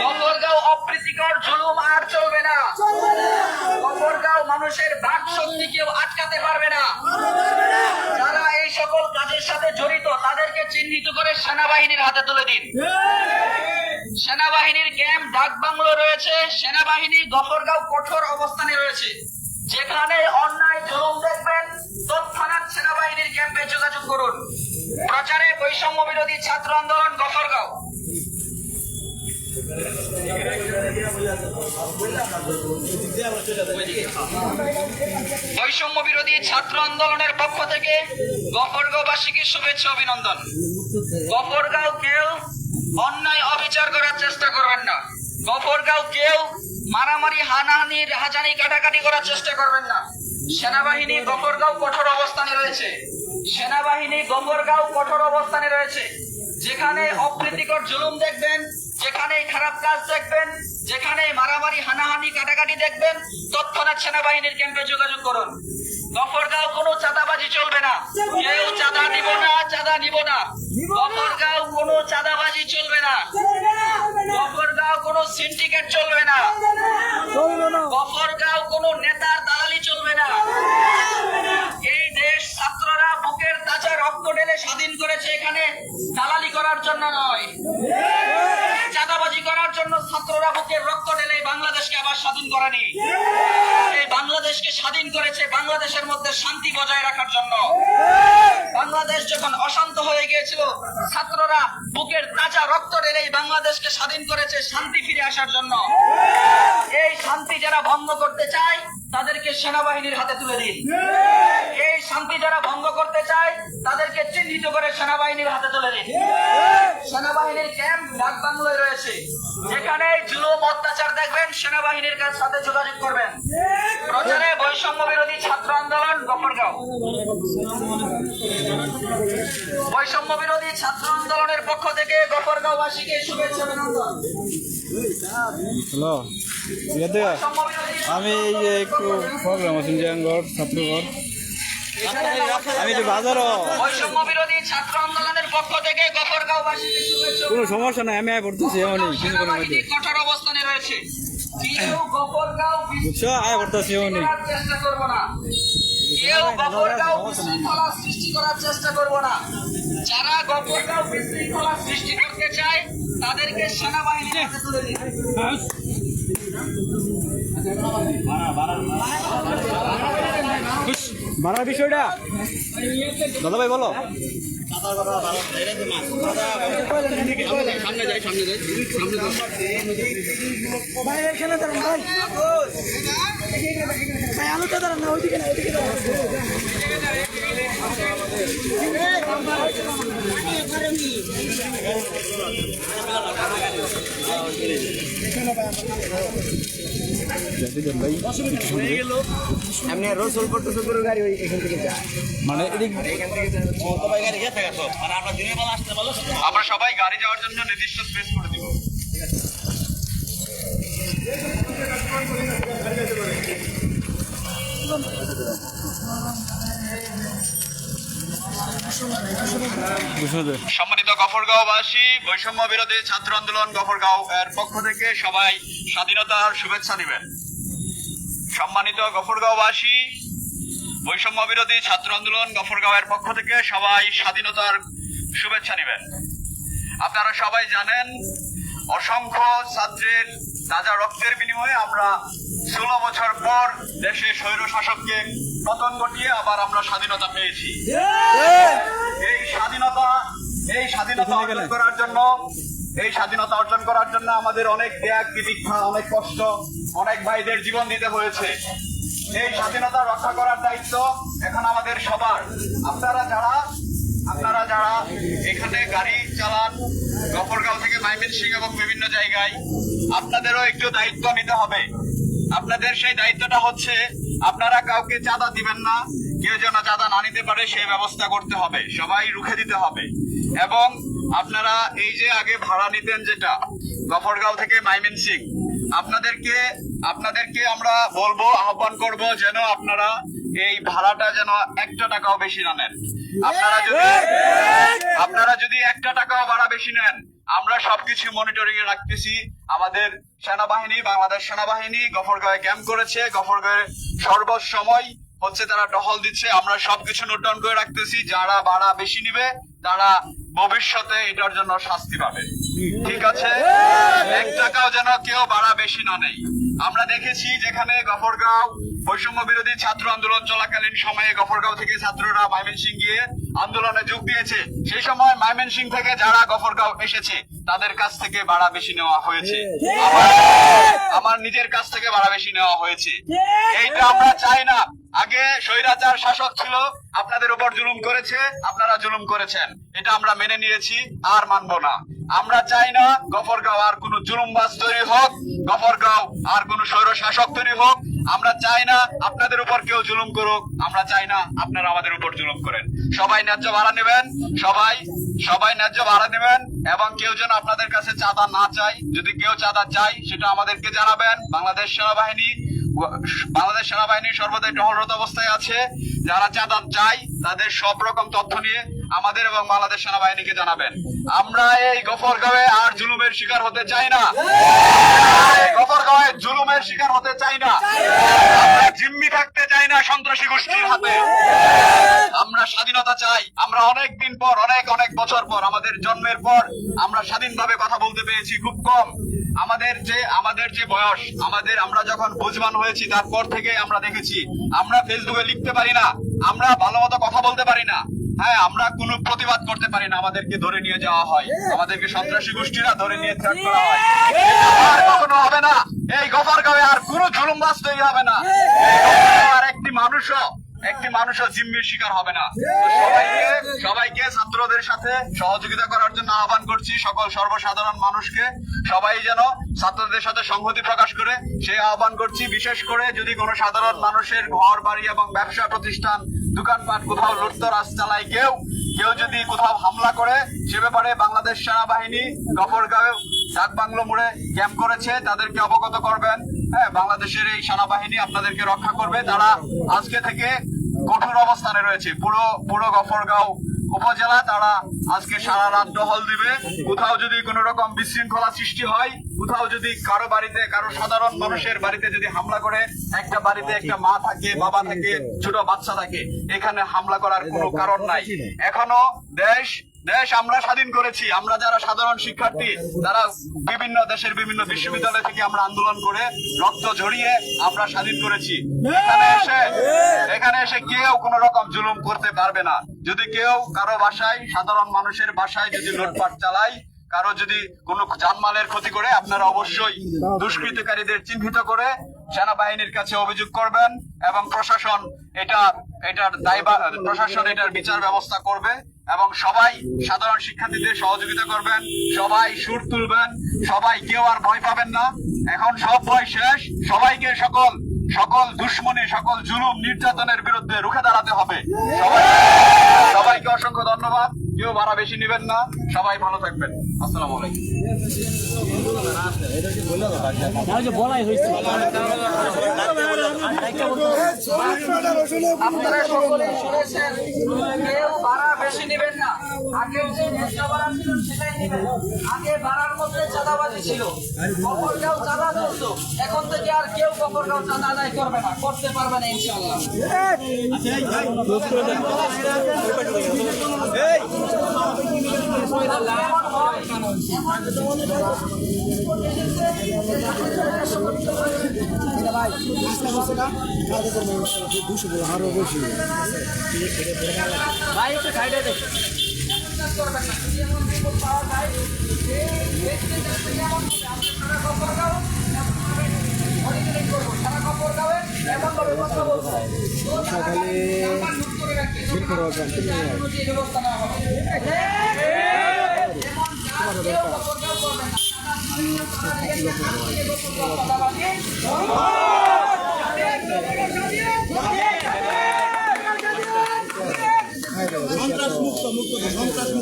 গফরগাঁও অপ্রীতিকর জুলুম আর চলবে না। গফরগাঁও মানুষের বাক শক্তি কেউ আটকাতে পারবে না। যারা এই সকল কাজের সাথে জড়িত তাদেরকে চিহ্নিত করে সেনাবাহিনীর হাতে তুলে দিন। সেনাবাহিনীর ক্যাম্প ডাক বাংলো রয়েছে। সেনাবাহিনী গফরগাঁও কঠোর অবস্থানে রয়েছে। যেখানে অন্যায় জুলুম দেখবেন তৎক্ষণাৎ সেনাবাহিনীর ক্যাম্পে যোগাযোগ করুন। প্রচারে বৈষম্য বিরোধী ছাত্র আন্দোলন গফরগাঁও। বৈষম্য বিরোধী ছাত্র আন্দোলনের পক্ষ থেকে গফরগাঁওবাসীকে শুভেচ্ছা অভিনন্দন। গফরগাঁও কেউ অন্যায় অবিচার করার চেষ্টা করবেন না। গফরগাঁও কেউ মারামারি, হানাহানি, রাহাজানি, কাটাকাটি করার চেষ্টা করবেন না। সেনাবাহিনী গফরগাঁও কঠোর অবস্থানে রয়েছে। সেনাবাহিনী গফরগাঁও কঠোর অবস্থানে রয়েছে। যেখানে অপ্রীতিকর জুলুম দেখবেন, যেখানে খারাপ কাজ দেখবেন, যেখানে মারামারি, হানাহানি, কাটাকাটি দেখবেন তৎক্ষণাৎ সেনাবাহিনীর ক্যাম্পে যোগাযোগ করুন। গফরগাঁও কোনো চাঁদাবাজি চলবে না। কেউ চাঁদা নিব না, চাঁদা নিব না। গফরগাঁও কোনো চাঁদাবাজি চলবে না। গফরগাঁও কোনো সিন্ডিকেট চলবে না। গফরগাঁও কোনো নেতার দালালি চলবে না। এই দেশ ছাত্ররা বুকের তাজা রক্ত ঢেলে স্বাধীন করেছে, এখানে দালালি করার জন্য নয়, চাঁদাবাজি করার জন্য ছাত্ররা বুকের রক্ত ঢেলে বাংলাদেশকে আবার স্বাধীন করেনি। এই বাংলাদেশকে স্বাধীন করেছে বাংলাদেশের মধ্যে শান্তি বজায় রাখার জন্য। বাংলাদেশ যখন অশান্ত হয়ে গিয়েছিল, ছাত্ররা বুকের তাজা রক্ত ঢেলে বাংলাদেশকে স্বাধীন করেছে শান্তি ফিরে আসার জন্য। এই শান্তি যারা ভঙ্গ করতে চায় তাদেরকে সেনাবাহিনীর হাতে তুলে দিন। এই শান্তি যারা ভঙ্গ করতে চায় তাদেরকে চিহ্নিত করে সেনাবাহিনীর হাতে তুলে দিন। সেনাবাহিনীর ক্যাম্প ডাক বাংলোয় রয়েছে। যেখানে জুলুম, অত্যাচার দেখবেন সেনাবাহিনীর সাথে যোগাযোগ করবেন। প্রচারে বৈষম্য বিরোধী ছাত্র আন্দোলন গফরগাঁও। বৈষম্য বিরোধী ছাত্র আন্দোলনের পক্ষ থেকে গফরগাঁওবাসীকে শুভেচ্ছা অভিনন্দন। হ্যালো, আমি এই যে একটু প্রোগ্রাম আছি জাঙ্গর ছাত্রঘর, আমি একটু বাজারও। বৈষম্য বিরোধী ছাত্র আন্দোলনের পক্ষ থেকে গফরগাঁওবাসীকে শুভেচ্ছা। কোনো সমস্যা নাই, আমি পড়তেছি এমনই কিছু করে মধ্যে, কঠোর অবস্থানে রয়েছে। কেউ গফরগাঁও বুঝছো? আয় পড়তেছি এমনই। চেষ্টা করবো না। কেউ গফরগাঁও বিশৃঙ্খলা সৃষ্টি করার চেষ্টা করবো না। যারা গফরগাঁও বিশৃঙ্খলা সৃষ্টি করতে চায় তাদেরকে সেনাবাহিনীর হাতে তুলে দিন। ভাড়ার বিষয়টা দাদা ভাই বলো। এমনি রসুল পট্টুসুপুরের গাড়ি ওই এখান থেকে যায়, মানে এদিক আমরা সবাই গাড়ি যাওয়ার জন্য নির্দিষ্ট স্পেস করে দিব। সম্মানিত গফরগাঁওবাসী, বৈষম্য বিরোধী ছাত্র আন্দোলন গফরগাঁও এর পক্ষ থেকে সবাই স্বাধীনতার শুভেচ্ছা নেবেন। সম্মানিত গফরগাঁওবাসী, বৈষম্য বিরোধী ছাত্র আন্দোলন গফরগাঁও এর পক্ষ থেকে সবাই স্বাধীনতার শুভেচ্ছা নেবেন। আপনারা সবাই জানেন, অসংখ্য ছাত্রের তাজা রক্তের বিনিময়ে আমরা 16 বছর পর দেশে স্বৈর শাসককে পতন ঘটিয়ে আবার আমরা স্বাধীনতা পেয়েছি। এই স্বাধীনতা অর্জন করার জন্য আমাদের অনেক ত্যাগ, তিতিক্ষা, অনেক কষ্ট, অনেক ভাইদের জীবন দিতে হয়েছে। এই স্বাধীনতা রক্ষা করার দায়িত্ব এখন আমাদের সবার। আপনারা যারা এখানে গাড়ি চালান গফরগাঁও থেকে ময়মনসিংহ এবং বিভিন্ন জায়গায়, আপনাদেরও একটু দায়িত্ব নিতে হবে। আপনাদের সেই দায়িত্বটা হচ্ছে আপনারা কাউকে চাঁদা দিবেন না, কেউ যেন চাঁদা না নিতে পারে সেই ব্যবস্থা করতে হবে, সবাই রুখে দিতে হবে। এবং আপনারা এই যে আগে ভাড়া নিতেন যেটা গফরগাঁও থেকে ময়মনসিংহ, আপনাদেরকে আমরা বলবো, আহ্বান করব যেন আপনারা এই ভাড়াটা যেন 1 টাকাও বেশি না নেন। আপনারা যদি 1 টাকাও ভাড়া বেশি নেন, আমরা সবকিছু মনিটরিং এ রাখতেছি। আমাদের সেনাবাহিনী, বাংলাদেশ সেনাবাহিনী গফরগাঁওয়ে ক্যাম্প করেছে, গফরগাঁওয়ে সর্বসময় হচ্ছে তারা টহল দিচ্ছে। আমরা সবকিছু নোট ডাউন করে রাখতেছি। যারা ভাড়া বেশি নিবে তারা ভবিষ্যতে এটার জন্য শাস্তি পাবে। ঠিক আছে, 1 টাকাও যেন কেউ ভাড়া বেশি না নেই। আমরা দেখেছি যেখানে গফরগাঁও বৈষম্য বিরোধী ছাত্র আন্দোলন চলাকালীন সময়ে গফরগাঁও থেকে ছাত্ররা ময়মনসিংহ গিয়ে আন্দোলনে যোগ দিয়েছে। সেই সময় ময়মনসিংহ থেকে যারা গফরগাঁও এসেছে তাদের কাছ থেকে ভাড়া বেশি নেওয়া হয়েছে, আমার নিজের কাছ থেকে ভাড়া বেশি নেওয়া হয়েছে। এইটা আমরা চাই না। আগে স্বৈরাচার শাসক ছিল, আপনাদের উপর জুলুম করেছে, আপনারা জুলুম করেছেন, এটা আমরা মেনে নিয়েছি, আর মানবো না। আমরা চাই না গফরগাঁও আর কোন জুলুমবাজ তৈরি হোক, গফরগাঁও আর কোন স্বৈর শাসক তৈরি হোক। আমরা চাই না আপনাদের উপর কেউ জুলুম করুক, আমরা চাই না আপনারা আমাদের উপর জুলুম করেন। সবাই ন্যায্য ভাড়া নেবেন, সবাই ন্যায্য ভাড়া নেবেন, এবং কেউ যেন আপনাদের কাছে চাঁদা না চাই। যদি কেউ চাঁদা চাই সেটা আমাদেরকে জানাবেন। বাংলাদেশ সেনাবাহিনী সর্বদাই টহলরত অবস্থায় আছে। যারা চাঁদা চাই তাদের সব রকম তথ্য নিয়ে আমাদের এবং বাংলাদেশ সেনাবাহিনীকে জানাবেন। আমরা এই গফরগাঁওয়ে আর জুলুমের শিকার হতে চাই না, গফরগাঁওয়ে জুলুমের শিকার হতে চাই না। আমরা জিম্মি থাকতে চাই না সন্ত্রাসী গোষ্ঠীর হাতে। আমরা স্বাধীনতা চাই। আমরা অনেক দিন পর, অনেক বছর পর, আমাদের জন্মের পর আমরা স্বাধীনভাবে কথা বলতে পেরেছি খুব কম। আমাদের যে বয়স, আমরা যখন বুঝবান হয়েছি তারপর থেকে আমরা দেখেছি আমরা ফেসবুকে লিখতে পারি না, আমরা ভালো মতো কথা বলতে পারি না, হ্যাঁ, আমরা কোনো প্রতিবাদ করতে পারি না। আমাদেরকে ধরে নিয়ে যাওয়া হয়, আমাদেরকে সন্ত্রাসী গোষ্ঠীরা ধরে নিয়ে থ্রেট করা হয়। আর কখনো হবে না। এই গফরগাঁওয়ে আর কোনো জুলুমবাজ তৈরি হবে না। আর একটি মানুষও জিম্মির শিকার হবে না। সবাইকে ছাত্রদের সাথে সহযোগিতা করার জন্য আহ্বান করছি, সকল সর্বসাধারণ মানুষকে। সবাই যেন ছাত্রদের সাথে সংহতি প্রকাশ করে সেই আহ্বান করছি। বিশেষ করে যদি কোনো সাধারণ মানুষের ঘর বাড়ি এবং ব্যবসা প্রতিষ্ঠান, দোকানপাট কোথাও লুটতরাজ চালায়, কেউ যদি কোথাও হামলা করে, সে ব্যাপারে বাংলাদেশ সেনাবাহিনী গফরগাঁও ডাকবাংলো মোড়ে ক্যাম্প করেছে, তাদেরকে অবগত করবেন। হ্যাঁ, বাংলাদেশের এই সেনাবাহিনী আপনাদেরকে রক্ষা করবে। তারা আজকে থেকে কঠোর অবস্থানে রয়েছে। পুরো গফরগাঁও উপজেলা তারা আজকে সারা রাত টহল দিবে। কোথাও যদি কোনো রকম বিশৃঙ্খলা সৃষ্টি হয়, কোথাও যদি কারো বাড়িতে, কারো সাধারণ মানুষের বাড়িতে যদি হামলা করে, একটা বাড়িতে একটা মা থাকে, বাবা থাকে, ছোট বাচ্চা থাকে, এখানে হামলা করার কোনো কারণ নাই। এখনো দেশ আমরা স্বাধীন করেছি। আমরা যারা সাধারণ শিক্ষার্থী, তারা দেশের বিভিন্ন বিশ্ববিদ্যালয় থেকে আমরা আন্দোলন করে রক্ত ঝরিয়ে আমরা স্বাধীন করেছি। এখানে এসে কেউ কোন রকম জুলুম করতে পারবে না। যদি কেউ কারো বাসায়, সাধারণ মানুষের বাসায় যদি লুটপাট চালায়, কারো যদি কোনো জানমালের ক্ষতি করে, আপনারা অবশ্যই দুষ্কৃতকারীদের চিহ্নিত করে সেনাবাহিনীর কাছে অভিযোগ করবেন, এবং প্রশাসন এটার বিচার ব্যবস্থা করবে। এবং সবাই সাধারণ শিক্ষার্থীদের সহযোগিতা করবেন, সবাই সুর তুলবেন, কেউ আর ভয় পাবেন না। এখন সব ভয় শেষ। সবাইকে সকল দুশ্মনী, সকল জুলুম নির্যাতনের বিরুদ্ধে রুখে দাঁড়াতে হবে। সবাইকে অসংখ্য ধন্যবাদ। কেউ ভাড়া বেশি নেবেন না। সবাই ভালো থাকবেন। আসসালামু আলাইকুম। আপনারা সকলে শুনেছেন, কেউ ভাড়া বেশি নেবেন না। আগে যে ন্যায্য ভাড়া ছিল সেটাই নেবেন। আগে ভাড়ার মধ্যে চাঁদাবাজি ছিল, গফরগাঁও চাঁদা চলতো। এখন থেকে আর কেউ গফরগাঁও চাঁদা আদায় করবে না, করতে পারবে না ইনশাআল্লাহ। ভাই একটু সাইডে দেখো।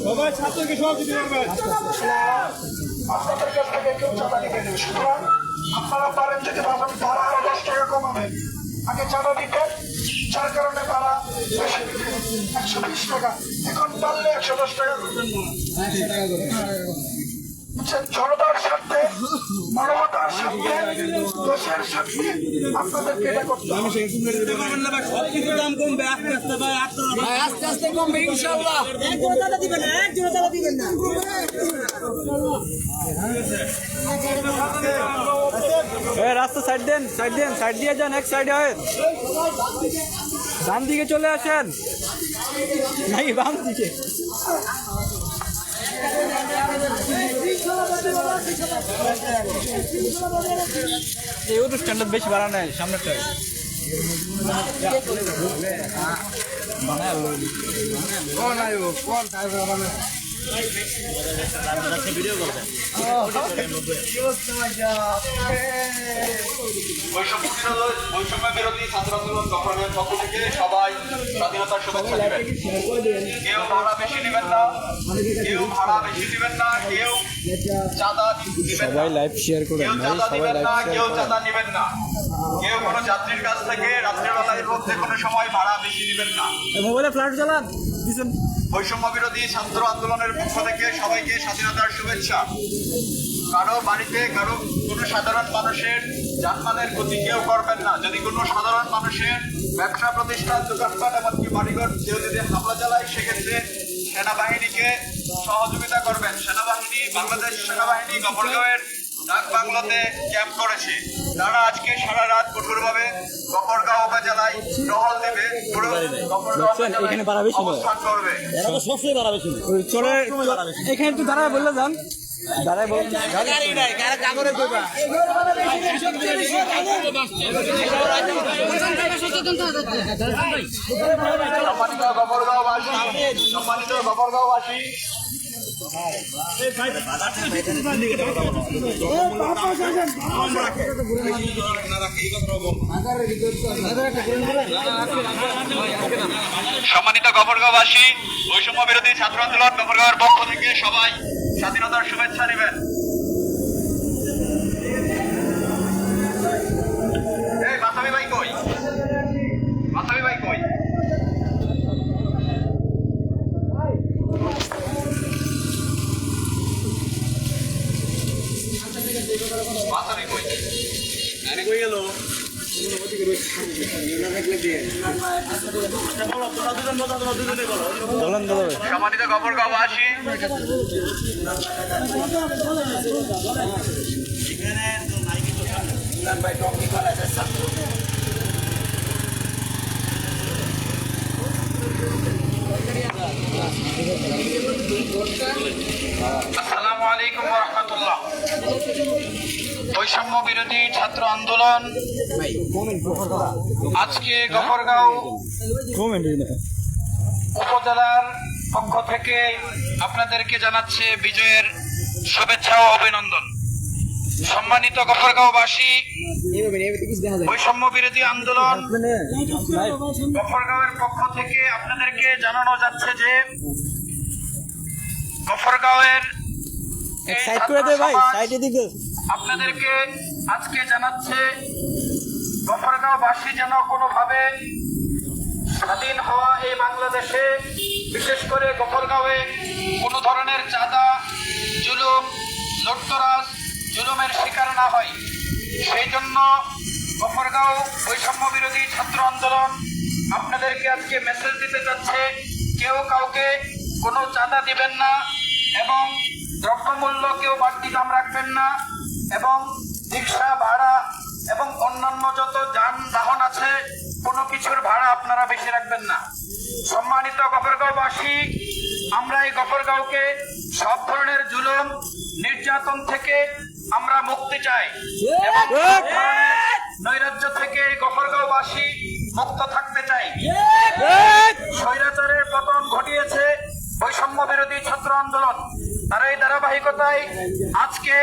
সবাই ছাত্রকে সহযোগিতা করবেন। আপনাদের কাছ থেকে কেউ চাঁদা নিতে নেবে, সুতরাং আপনারা পারেন যদি ভাবেন ভাড়া আরো 10 টাকা কমাবেন, আগে চাঁদা দিতেন, যার কারণে ভাড়া বেশি দিতেন 120 টাকা, এখন পারলে 110 টাকা করবেন। জনতার স্বার্থে, মানবতার স্বার্থে, দেশের স্বার্থে আপনাদেরকে এটা করতে হবে। রাস্তা সাইড দেন, সাইড দিয়ে যান, এক সাইডে হয়, ডান দিকে চলে আসেন, নাই বাম দিকে। এই অনুষ্ঠানটা বেশি বাড়া নেয়, সামনেটায় বৈষম্য বিরোধী ছাত্র আন্দোলন গঠনের পক্ষ থেকে সবাই স্বাধীনতার শুভেচ্ছা নেবেন। কেউ ভাড়া বেশি নেবেন না, কেউ ভাড়া বেশি নেবেন না, কেউ চাঁদা দিবেন না, সবাই লাইভ শেয়ার করেন কেউ ভাই, চাঁদা সবাই দিবেন লাইভ না, শেয়ার কেউ করেন। চাঁদা নেবেন না, কেউ কোনো যাত্রীর কাছ থেকে রাত্রেবেলার মধ্যে কোনো সময় ভাড়া বেশি নেবেন না। মোবাইলে ফ্ল্যাশ চালান দিছেন। বৈষম্য বিরোধী ছাত্র আন্দোলনের পক্ষ থেকে সবাইকে স্বাধীনতার শুভেচ্ছা। কারো বাড়িতে কারো কোনো সাধারণ মানুষের জানমালের ক্ষতি কেউ করবেন না। যদি কোনো সাধারণ মানুষের ব্যবসা প্রতিষ্ঠান, দোকানপাট, এমনকি বাড়িঘর কেউ যদি হামলা চালায়, সেক্ষেত্রে সেনাবাহিনীকে সহযোগিতা করবেন। সেনাবাহিনী, বাংলাদেশ সেনাবাহিনী গফরগাঁওয়ের ডাক বাংলোতে ক্যাম্প করেছে। তারা আজকে সারা রাত কঠোরভাবে গফরগাঁও উপজেলায় টহল দেবে, পুরো গফরগাঁও এখানে ভাড়া বেশি নয়। অবস্থান করবে। ওই চলে এখানে একটু দাঁড়ায় বললে যান, দাঁড়ায় বল। সম্মানিত গফরগাঁওবাসী, বৈষম্য বিরোধী ছাত্র আন্দোলন গফরগাঁওয়ের পক্ষ থেকে সবাই স্বাধীনতার শুভেচ্ছা নেবেন। এই মাসামি ভাই কই? মাসামি ভাই কই? মাসামি কই? আরে কই গেল? বলেন দাদা ভাই। সম্মানিত গফরগাঁওবাসী, আসসালামু আলাইকুম ওয়া রাহমাতুল্লাহ। বৈষম্য বিরোধী ছাত্র আন্দোলন আজকে গফরগাঁও উপজেলার পক্ষ থেকে আপনাদেরকে জানাচ্ছে বিজয়ের শুভেচ্ছা ও অভিনন্দন। সম্মানিত গফরগাঁওবাসী, বৈষম্য বিরোধী আন্দোলন গফরগাঁওয়ের পক্ষ থেকে আপনাদেরকে জানানো যাচ্ছে যে গফরগাঁওয়ের এই সাইড করে দে ভাই, ছাত্র সাইডে দিকে। আপনাদেরকে আজকে জানাচ্ছে গফরগাঁওবাসী যেন কোনোভাবে স্বাধীন হওয়া এই বাংলাদেশে, বিশেষ করে গফরগাঁওয়ে কোনো ধরনের চাঁদা, জুলুম, লুটতরাজ, জুলুমের শিকার না হয়, সেই জন্য গফরগাঁও বৈষম্য বিরোধী ছাত্র আন্দোলন আপনাদেরকে আজকে মেসেজ দিতে যাচ্ছে, কেউ কাউকে কোনো চাঁদা দিবেন না এবং দ্রব্যমূল্য কেউ বাড়তি দাম রাখবেন না এবং রিক্সা ভাড়া এবং অন্যান্য যত যানবাহন আছে কোনো কিছুর ভাড়া আপনারা বেশি রাখবেন না। সম্মানিত গফরগাঁওবাসী, আমরা এই গফরগাঁওকে সব ধরনের জুলুম, নির্যাতন থেকে আমরা মুক্তি চাই এবং সব ধরনের নৈরাজ্য থেকে এই গফরগাঁওবাসী মুক্ত থাকতে চাই। স্বৈরাচারের পতন ঘটিয়েছে বৈষম্য বিরোধী ছাত্র আন্দোলন, তার এই ধারাবাহিকতায় আজকে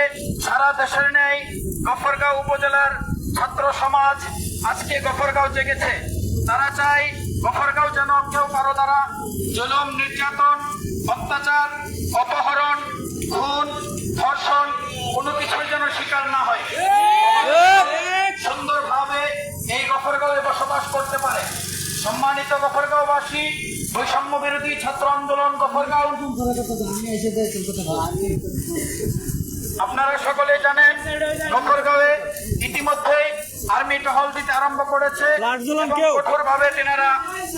সারা দেশের ন্যায় গফরগাঁও উপজেলার ছাত্র সমাজ আজকে গফরগাঁও জেগেছে। তারা চায় গফরগাঁও যেন কেউ কারো দ্বারা জুলুম, নির্যাতন, অত্যাচার, অপহরণ, খুন, ধর্ষণ কোনো কিছুর যেন শিকার না হয়। সম্মানিত গফরগাঁওবাসী, বৈষম্য বিরোধী ছাত্র আন্দোলন গফরগাঁও, আপনারা সকলে জানেন গফরগাঁওয়ে ইতিমধ্যেই আর্মি টহল দিতে আরম্ভ করেছে এবং কঠোরভাবে তেনারা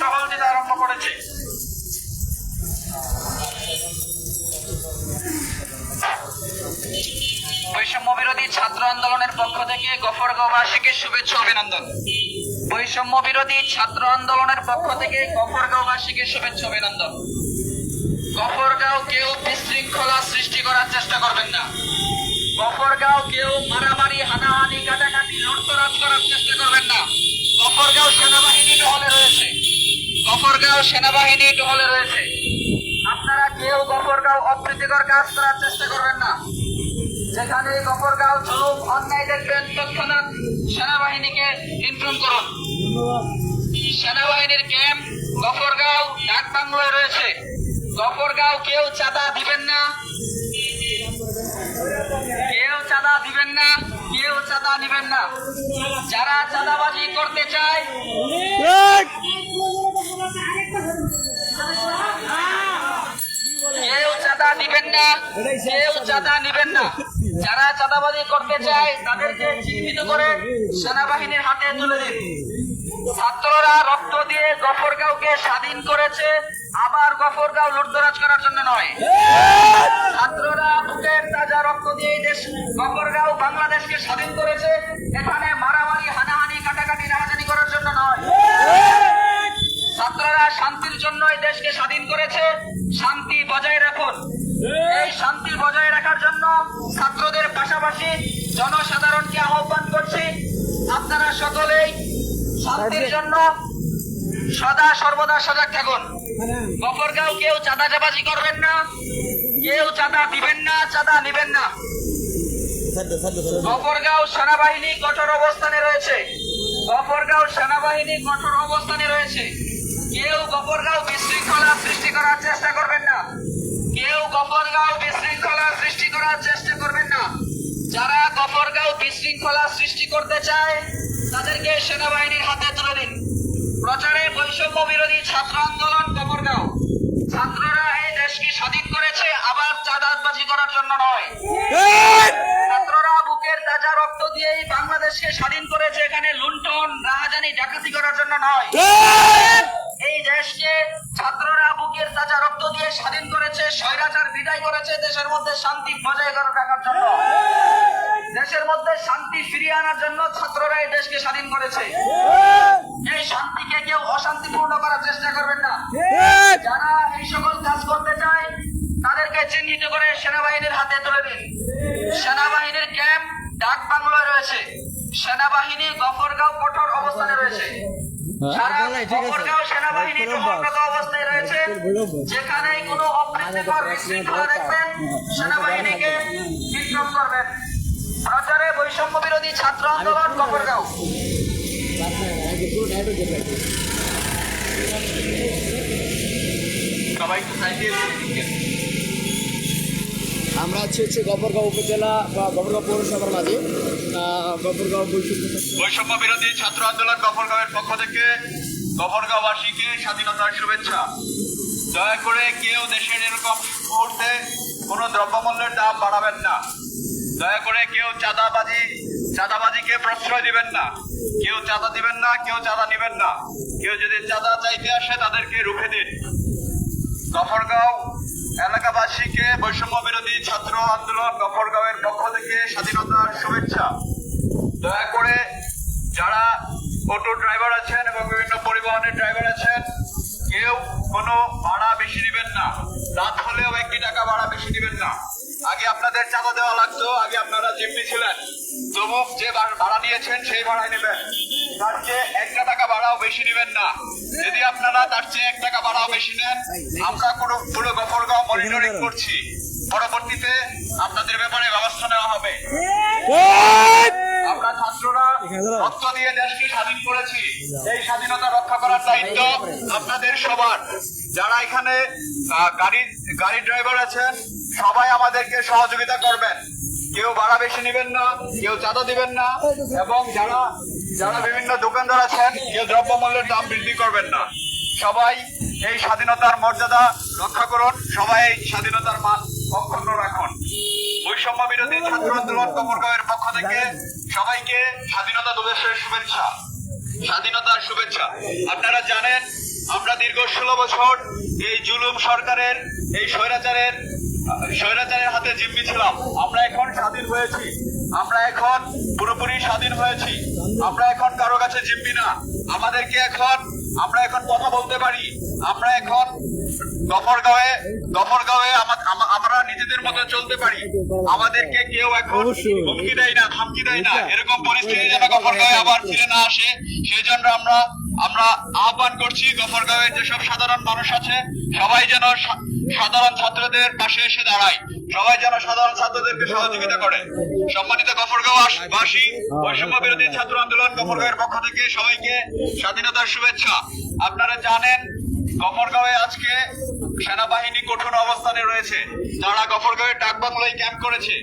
টহল দিতে আরম্ভ করেছে। বৈষম্য বিরোধী ছাত্র আন্দোলনের পক্ষ থেকে গফরগাঁওবাসীকে শুভেচ্ছা অভিনন্দন। বৈষম্য বিরোধী ছাত্র আন্দোলনের পক্ষ থেকে গফরগাঁওবাসীকে শুভেচ্ছা অভিনন্দন। গফরগাঁও কেউ বিশৃঙ্খলা সৃষ্টি করার চেষ্টা করবেন না। গফরগাঁও কেউ মারামারি, হানাহানি, কাটাকাটি, লুটতরাজ করার চেষ্টা করবেন না। গফরগাঁও সেনাবাহিনী টহলে রয়েছে। গফরগাঁও সেনাবাহিনী টহলে রয়েছে। আপনারা কেউ গফরগাঁও অপ্রীতিকর কাজ করার চেষ্টা করবেন না। যেখানে গফরগাঁও জুলুম, অন্যায় দেখবেন তৎক্ষণাৎ সেনাবাহিনীকে ইনফর্ম করুন। সেনাবাহিনীর ক্যাম্প গফরগাঁও ডাক বাংলোয় রয়েছে। গফরগাঁও কেউ চাঁদা দিবেন না, কেউ চাঁদা দিবেন না, কেউ চাঁদা নিবেন না। যারা চাঁদাবাজি করতে চায়, কেউ চাঁদা দিবেন না, কেউ চাঁদা নিবেন না। যারা চাঁদাবাজি করতে চায় তাদেরকে চিহ্নিত করে সেনাবাহিনীর হাতে তুলে দিন। ছাত্ররা রক্ত দিয়ে গফরগাঁওকে স্বাধীন করেছে, আবার গফরগাঁও লুটতরাজ করার জন্য নয়। ছাত্ররা বুকের তাজা রক্ত দিয়ে এই দেশ গফরগাঁও বাংলাদেশকে স্বাধীন করেছে, এখানে মারামারি, হানাহানি, কাটাকাটি, রাহাজানি করার জন্য নয়। ছাত্ররা শান্তির জন্য এই দেশকে স্বাধীন করেছে, শান্তি বজায় রাখুন। এই শান্তি বজায় রাখার জন্য ছাত্রদের পাশাপাশি জনসাধারণকে আহ্বান করছি, আপনারা সকলেই শান্তির জন্য সদা সর্বদা সজাগ থাকুন। গফরগাঁও কেউ চাঁদাবাজি করবেন না, কেউ চাঁদা দিবেন না, চাঁদা নিবেন না। গফরগাঁও সেনাবাহিনী কঠোর অবস্থানে রয়েছে। গফরগাঁও সেনাবাহিনী কঠোর অবস্থানে রয়েছে। কেউ গফরগাঁও বিশৃঙ্খলা সৃষ্টি করার চেষ্টা করবেন না। কেউ গফরগাঁও বিশৃঙ্খলা সৃষ্টি করার চেষ্টা করবেন না। যারা গফরগাঁও বিশৃঙ্খলা সৃষ্টি করতে চায় তাদেরকে সেনাবাহিনীর হাতে তুলে দিন। প্রচারে বৈষম্য বিরোধী ছাত্র আন্দোলন গফরগাঁও। ছাত্ররা এই দেশকে স্বাধীন করেছে, আবার চাঁদাবাজি করার জন্য নয়। ছাত্ররা বুকের তাজা রক্ত দিয়ে এই বাংলাদেশকে স্বাধীন করেছে, এখানে লুণ্ঠন, রাহাজানি, ডাকাতি করার জন্য নয়। এই দেশকে ছাত্ররা বুকের তাজা রক্ত দিয়ে স্বাধীন করেছে, স্বৈরাচার বিদায় করেছে দেশের মধ্যে শান্তি বজায় রাখার জন্য। দেশের মধ্যে শান্তি ফিরিয়ে আনার জন্য ছাত্ররা এই দেশকে স্বাধীন করেছে। এই শান্তিকে কেউ অশান্তিপূর্ণ করার চেষ্টা করবেন না। যারা এই সকল কাজ করতে চায় তাদেরকে চিহ্নিত করে সেনাবাহিনীর হাতে তুলে দিন। সেনাবাহিনীর ক্যাম্প ডাক বাংলোয় রয়েছে। সেনাবাহিনী গফরগাঁও কঠোর অবস্থানে রয়েছে। সারা গফরগাঁও সেনাবাহিনী টহলরত অবস্থায় রয়েছে। যেখানে কোনো অপ্রীতিকর বিশৃঙ্খলা দেখবেন সেনাবাহিনীকে ইনফর্ম করবেন। প্রচারে বৈষম্য বিরোধী ছাত্র আন্দোলন গফরগাঁও। সবাই একটু সাইড দিয়ে আমরা হচ্ছে গফরগাঁও উপজেলা বা গফরগাঁও পৌরসভার মাঝে গফরগাঁও বৈষম্য বিরোধী ছাত্র আন্দোলন গফরগাঁওয়ের পক্ষ থেকে গফরগাঁওবাসীকে স্বাধীনতার শুভেচ্ছা। দয়া করে কেউ দেশের এরকম মুহূর্তে কোনো দ্রব্যমূল্যের দাম বাড়াবেন না। দয়া করে কেউ চাঁদাবাজিকে প্রশ্রয় দিবেন না। কেউ চাঁদা দিবেন না, কেউ চাঁদা নিবেন না। কেউ যদি চাঁদা চাইতে আসে তাদেরকে রুখে দিন। গফরগাঁও এলাকাবাসীকে বৈষম্য বিরোধী ছাত্র আন্দোলন গফরগাঁওয়ের পক্ষ থেকে স্বাধীনতার শুভেচ্ছা। দয়া করে যারা অটো ড্রাইভার আছেন এবং বিভিন্ন পরিবহনের ড্রাইভার আছেন, কেউ কোনো ভাড়া বেশি দিবেন না। রাত হলেও 1 টাকা ভাড়া বেশি দিবেন না। আগে আপনাদের চাঁদা দেওয়া লাগতো, আগে আপনারা জিম্মি ছিলেন, তবু যে ভাড়া নিয়েছেন সেই ভাড়াই নেবেন। তার চেয়ে 1 টাকা ভাড়াও বেশি নেবেন না। যদি আপনারা তার চেয়ে 1 টাকা ভাড়াও বেশি নেন, আমরা পুরো গফরগাঁও মনিটরিং করছি। পরবর্তীতে আপনাদের ব্যাপারে ব্যবস্থা নেওয়া হবে। আমরা ছাত্ররা রক্ত দিয়ে দেশকে স্বাধীন করেছি। এই স্বাধীনতা রক্ষা করার দায়িত্ব আপনাদের সবার। যারা এখানে গাড়ি ড্রাইভার আছেন সবাই আমাদেরকে সহযোগিতা করবেন। কেউ ভাড়া বেশি নেবেন না, কেউ চাঁদা দিবেন না, এবং যারা যারা বিভিন্ন দোকানদার আছেন কেউ দ্রব্যমূল্যের দাম বৃদ্ধি করবেন না। সবাই এই স্বাধীনতার মর্যাদা রক্ষা করুন, সবাই এই স্বাধীনতার মান অক্ষুণ্ণ রাখুন। বৈষম্য বিরোধী ছাত্র আন্দোলন গফরগাঁওয়ের পক্ষ থেকে সবাইকে স্বাধীনতা দিবসের শুভেচ্ছা, স্বাধীনতার শুভেচ্ছা। আপনারা জানেন আমরা দীর্ঘ 16 বছর এই জুলুম সরকারের, এই স্বৈরাচারের হাতে জিম্মি ছিলাম। আমরা এখন স্বাধীন হয়েছি, আমরা এখন পুরোপুরি স্বাধীন হয়েছি। আমরা এখন কারো কাছে জিম্মি না। আমাদেরকে এখন, আমরা এখন কথা বলতে পারি। আমরা এখন গফরগাঁওয়ে আমরা নিজেদের মতো চলতে পারি। আমাদেরকে কেউ এখন হুমকি দেয় না, ধমকি দেয় না। এরকম পরিস্থিতি যেন গফরগাঁওয়ে আবার ফিরে না আসে, সেই জন্য আমরা আহ্বান করছি গফরগাঁওয়ের যেসব সাধারণ মানুষ আছে সবাই যেন সাধারণ ছাত্রদের পাশে এসে দাঁড়ায়, সবাই যেন সাধারণ ছাত্রদেরকে সহযোগিতা করে। সম্মানিত গফরগাঁওবাসী, বৈষম্য বিরোধী ছাত্র আন্দোলন গফরগাঁওয়ের পক্ষ থেকে সবাইকে স্বাধীনতার শুভেচ্ছা। আপনারা জানেন গফরগাঁওয়ে আজকে সেনাবাহিনী কঠোর অবস্থানে রয়েছে। তারা গফরগাঁওয়ের ডাকবাংলোয় ক্যাম্প করেছে।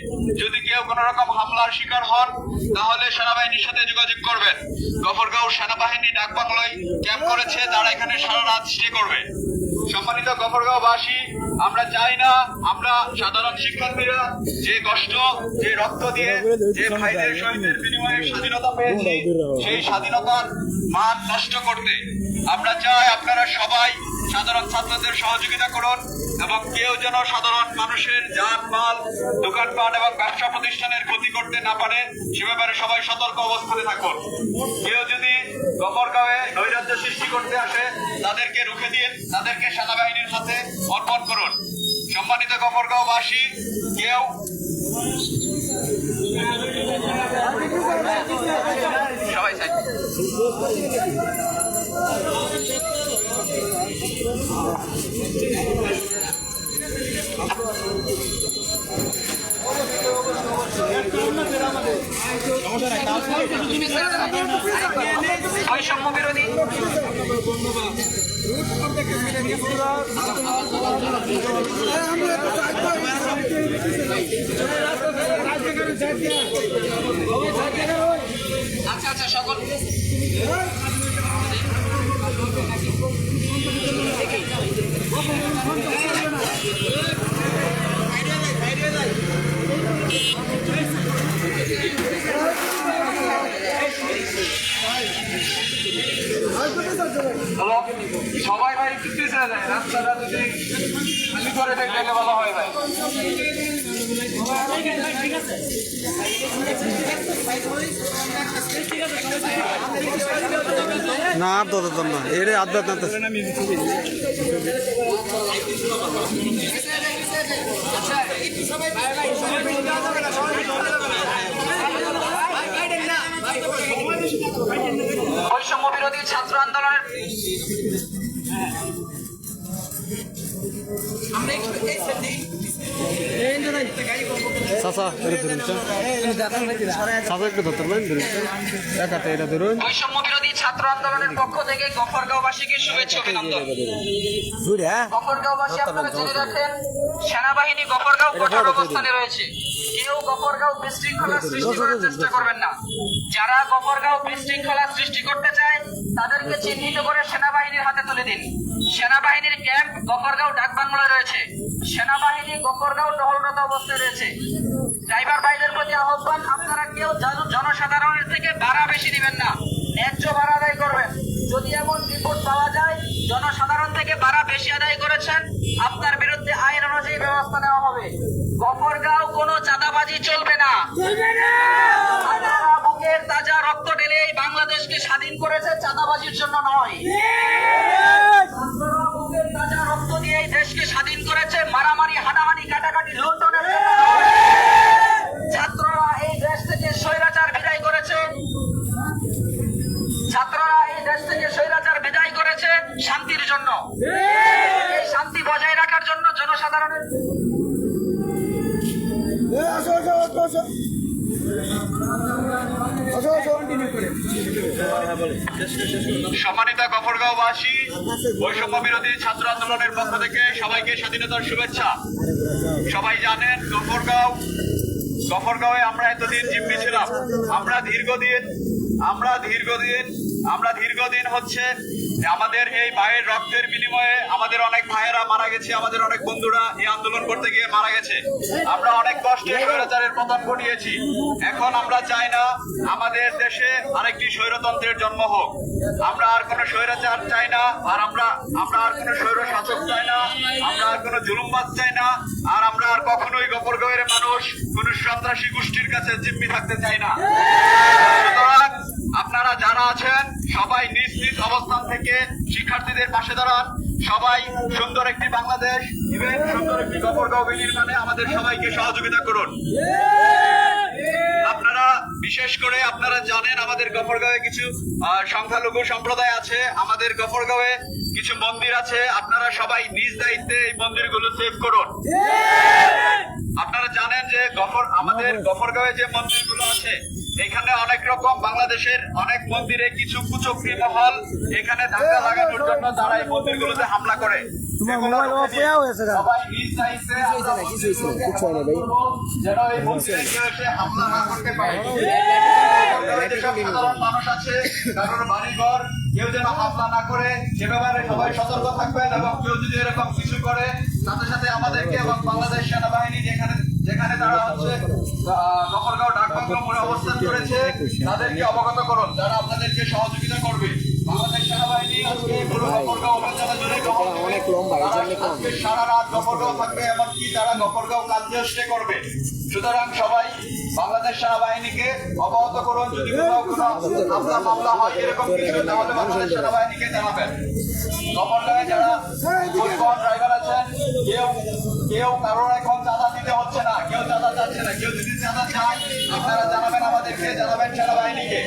যদি কেউ কোন রকম হামলার শিকার হন তাহলে সেনাবাহিনীর সাথে যোগাযোগ করবেন। গফরগাঁও সেনাবাহিনী ডাকবাংলোয় ক্যাম্প করেছে, তারা এখানে সারা রাত স্টে করবে। সম্মানিত গফরগাঁওবাসী, আমরা চাই না আমরা সাধারণ শিক্ষার্থীরা যে কষ্ট, যে রক্ত দিয়ে, যে ভাইদের শহীদের বিনিময়ে স্বাধীনতা পেয়েছি, সেই স্বাধীনতার মান নষ্ট করতে। আমরা চাই আপনারা সবাই সাধারণ ছাত্রদের সহযোগিতা করুন এবং কেউ যেন সাধারণ মানুষের যানমাল, দোকানপাট এবং ব্যবসা প্রতিষ্ঠানের ক্ষতি করতে না পারে সে ব্যাপারে সবাই সতর্ক অবস্থানে থাকুন। কেউ যদি গফরগাঁওয়ে নৈরাজ্য সৃষ্টি করতে আসে তাদেরকে রুখে দিন, তাদেরকে সেনাবাহিনীর হাতে অর্পণ করুন। সম্মানিত গফরগাঁওবাসী, কেউ সবাই চাই বৈষম্য বিরোধী আচ্ছা সকল হ্যালো, সবাই ভাই একটু পিছিয়ে যায়, রাস্তাটা যদি খালি করে দেখলে ভালো হয় ভাই। না আর দরদাম না, এর আদাত না। বৈষম্য বিরোধী ছাত্র আন্দোলনের চাচা এটা ধরুন, চাচা একটু ধরতে পারেন, ধরুন একাতে এটা ধরুন। বৈষম্য বিরোধী ছাত্র আন্দোলনের পক্ষ থেকে গফরগাঁওবাসীকে শুভেচ্ছা অভিনন্দন। গফরগাঁওবাসী আপনারা জেনে রাখেন, সেনাবাহিনী গফরগাঁও কঠোর অবস্থানে রয়েছে। কেউ গফরগাঁও বিশৃঙ্খলা সৃষ্টি করার চেষ্টা করবেন না। যারা গফরগাঁও বিশৃঙ্খলা সৃষ্টি করতে চায় তাদেরকে চিহ্নিত করে সেনাবাহিনীর হাতে তুলে দিন। সেনাবাহিনীর ক্যাম্প গফরগাঁও ডাকবাংলায় রয়েছে। সেনাবাহিনী গফরগাঁও টহলরত অবস্থায় রয়েছে। ড্রাইভার ভাইদের প্রতি আহ্বান, আপনারা কেউ জনসাধারণের থেকে ভাড়া বেশি দিবেন না, ন্যায্য ভাড়া আদায় করবেন। যদি এমন রিপোর্ট পাওয়া যায় জনসাধারণ থেকে ভাড়া বেশি আদায় করেছেন, আপনার বিরুদ্ধে আইন অনুযায়ী ব্যবস্থা নেওয়া হবে। গফরগাঁও কোনো চাঁদাবাজি চলবে না। আপনারা বুকের তাজা রক্ত ঢেলে এই বাংলাদেশকে স্বাধীন করেছে, চাঁদাবাজির জন্য নয়। আপনারা বুকের তাজা রক্ত দিয়ে এই দেশকে স্বাধীন করেছে, মারামারি, হানাহানি, কাটাকাটি, লুণ্ঠনের জন্য নয়। ছাত্ররা এই দেশ থেকে স্বৈরাচার বিদায় করেছে। ছাত্ররা এই দেশ থেকে স্বৈরাচার বিদায় করেছে শান্তির জন্য। এই শান্তি বজায় রাখার জন্য জনসাধারণের সম্মানিত গফরগাঁওবাসী, বৈষম্য বিরোধী ছাত্র আন্দোলনের পক্ষ থেকে সবাইকে স্বাধীনতার শুভেচ্ছা। সবাই জানেন গফরগাঁওয়ে আমরা এতদিন জিম্মি ছিলাম। আমরা দীর্ঘদিন আমরা দীর্ঘদিন হচ্ছে আমাদের এই ভাইয়ের রক্তের বিনিময়ে আমাদের অনেক ভাইয়েরা মারা গেছে, আমাদের অনেক বন্ধুরা এই আন্দোলন করতে গিয়ে মারা গেছে। আমরা অনেক কষ্টে স্বৈরাচারের পতন ঘটিয়েছি। এখন আমরা চাই না আমাদের দেশে আরেকটি স্বৈরতন্ত্রের জন্ম হোক। আমরা আর কোনো স্বৈরাচার চাই না, আর আমরা আর কোনো স্বৈর শাসক চাই না, আমরা আর কোনো জুলুমবাজ চাই না, আর আমরা আর কখনোই গফরগাঁওয়ের মানুষ কোন সন্ত্রাসী গোষ্ঠীর কাছে জিম্মি থাকতে চাই না। সুতরাং আপনারা যারা আছেন সবাই নিজ নিজ অবস্থান থেকে শিক্ষার্থীদের পাশে দাঁড়ান। সবাই সুন্দর একটি বাংলাদেশ ইভেন সুন্দর একটি গফরগাঁও বিনির্মাণে আমাদের সবাইকে সহযোগিতা করুন। আপনারা বিশেষ করে আপনারা জানেন আমাদের গফরগাঁওয়ে কিছু সংখ্যালঘু সম্প্রদায় আছে, আমাদের গফরগাঁওয়ে কিছু মন্দির আছে। আপনারা সবাই নিজ দায়িত্বে এই মন্দিরগুলো সেভ করুন। আপনারা জানেন যে আমাদের গফরগাঁওয়ে যে মন্দিরগুলো আছে এখানে অনেক রকম বাংলাদেশের অনেক মন্দিরে কিছু কুচক্রী মহল এখানে ধাক্কা লাগানোর জন্য তারা এই মন্দিরগুলোতে হামলা করে। সবাই নিজ দায়িত্বে যেন এই মন্দিরে কেউ এসে হামলা না করতে পারে। যেসব সাধারণ মানুষ আছে কারোর বাড়িঘর কেউ যেন হামলা না করে, সে ব্যাপারে সবাই সতর্ক থাকবেন। এবং কেউ যদি এরকম কিছু করে সাথে সাথে আমাদেরকে এবং বাংলাদেশ সেনাবাহিনী যেখানে তারা হচ্ছে গফরগাঁও ডাকবাংলো মোড়ে অবস্থান করেছে তাদেরকে অবগত করুন, যারা আপনাদেরকে সহযোগিতা করবে। বাংলাদেশ সেনাবাহিনী আজকে পুরো গফরগাঁও উপজেলা জুড়ে আজকে সারা রাত গফরগাঁও থাকবে, এমনকি তারা গফরগাঁও কালকে স্টে করবে। সুতরাং সবাই বাংলাদেশ সেনাবাহিনীকে অবগত করুন। যদি কোথাও কোনো হামলা মামলা হয় এরকম কিছু, তাহলে বাংলাদেশ সেনাবাহিনীকে জানাবেন। গফরগাঁওয়ে যারা পরিবহন ড্রাইভার আছেন কেউ কারোর এখন চাঁদা দিতে হচ্ছে না, কেউ চাঁদা চাচ্ছে না। কেউ যদি চাঁদা চায় আপনারা জানাবেন আমাদেরকে, জানাবেন সেনাবাহিনীকে।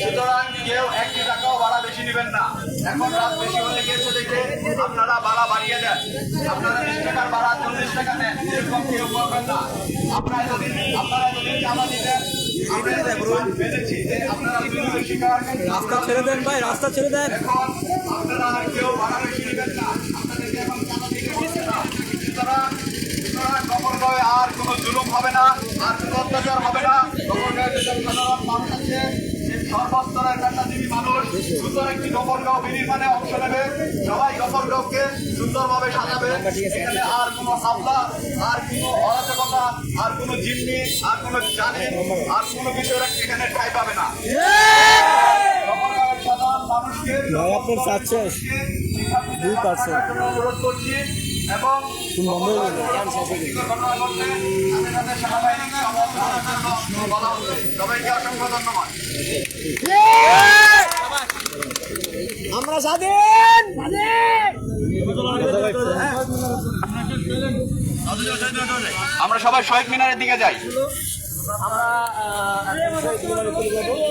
সুতরাং কেউ 1 টাকাও ভাড়া বেশি নেবেন না। এখন রাত বেশি হয়ে গেছে দেখে আপনারা ভাড়া বাড়িয়ে দেন। আপনারা 20 টাকার ভাড়া 40 টাকা নেন, এরকম কেউ করবেন না। আপনারা যদি চাঁদা দিতেন আমরা পেরেছি যে আপনারা বিদ্যুতের শিকার। রাস্তা ছেড়ে দেন ভাই, রাস্তা ছেড়ে দেন। এখন আপনারা আর কেউ ভাড়া বেশি নেবেন না, আপনাদেরকে এখন চাঁদা দিতে হচ্ছে না। সুতরাং গফরগাঁওয়ে আর কোনো জুলুম হবে না, আর কোনো অত্যাচার হবে না। গফরগাঁওয়ে যেসব সাধারণ মানুষ আছে সর্বস্তরের পেশাজীবী মানুষ সুন্দর একটি গফরগাঁও বিনির্মাণে অংশ নেবে। সবাই গফরগাঁওকে সুন্দরভাবে সাজাবে। এখানে আর কোনো হামলা, আর কোনো অরাজকতা, আর কোনো জিম্মি, আর কোনো জানি, আর কোনো বিষয় এখানে ঠাঁই পাবে না। গফরগাঁওয়ের সাধারণ মানুষকে অনুরোধ করছি এবং সবাইকে অসংখ্য ধন্যবাদ। আমরা স্বাধীন। আমরা সবাই শহীদ মিনারের দিকে যাই। আমরা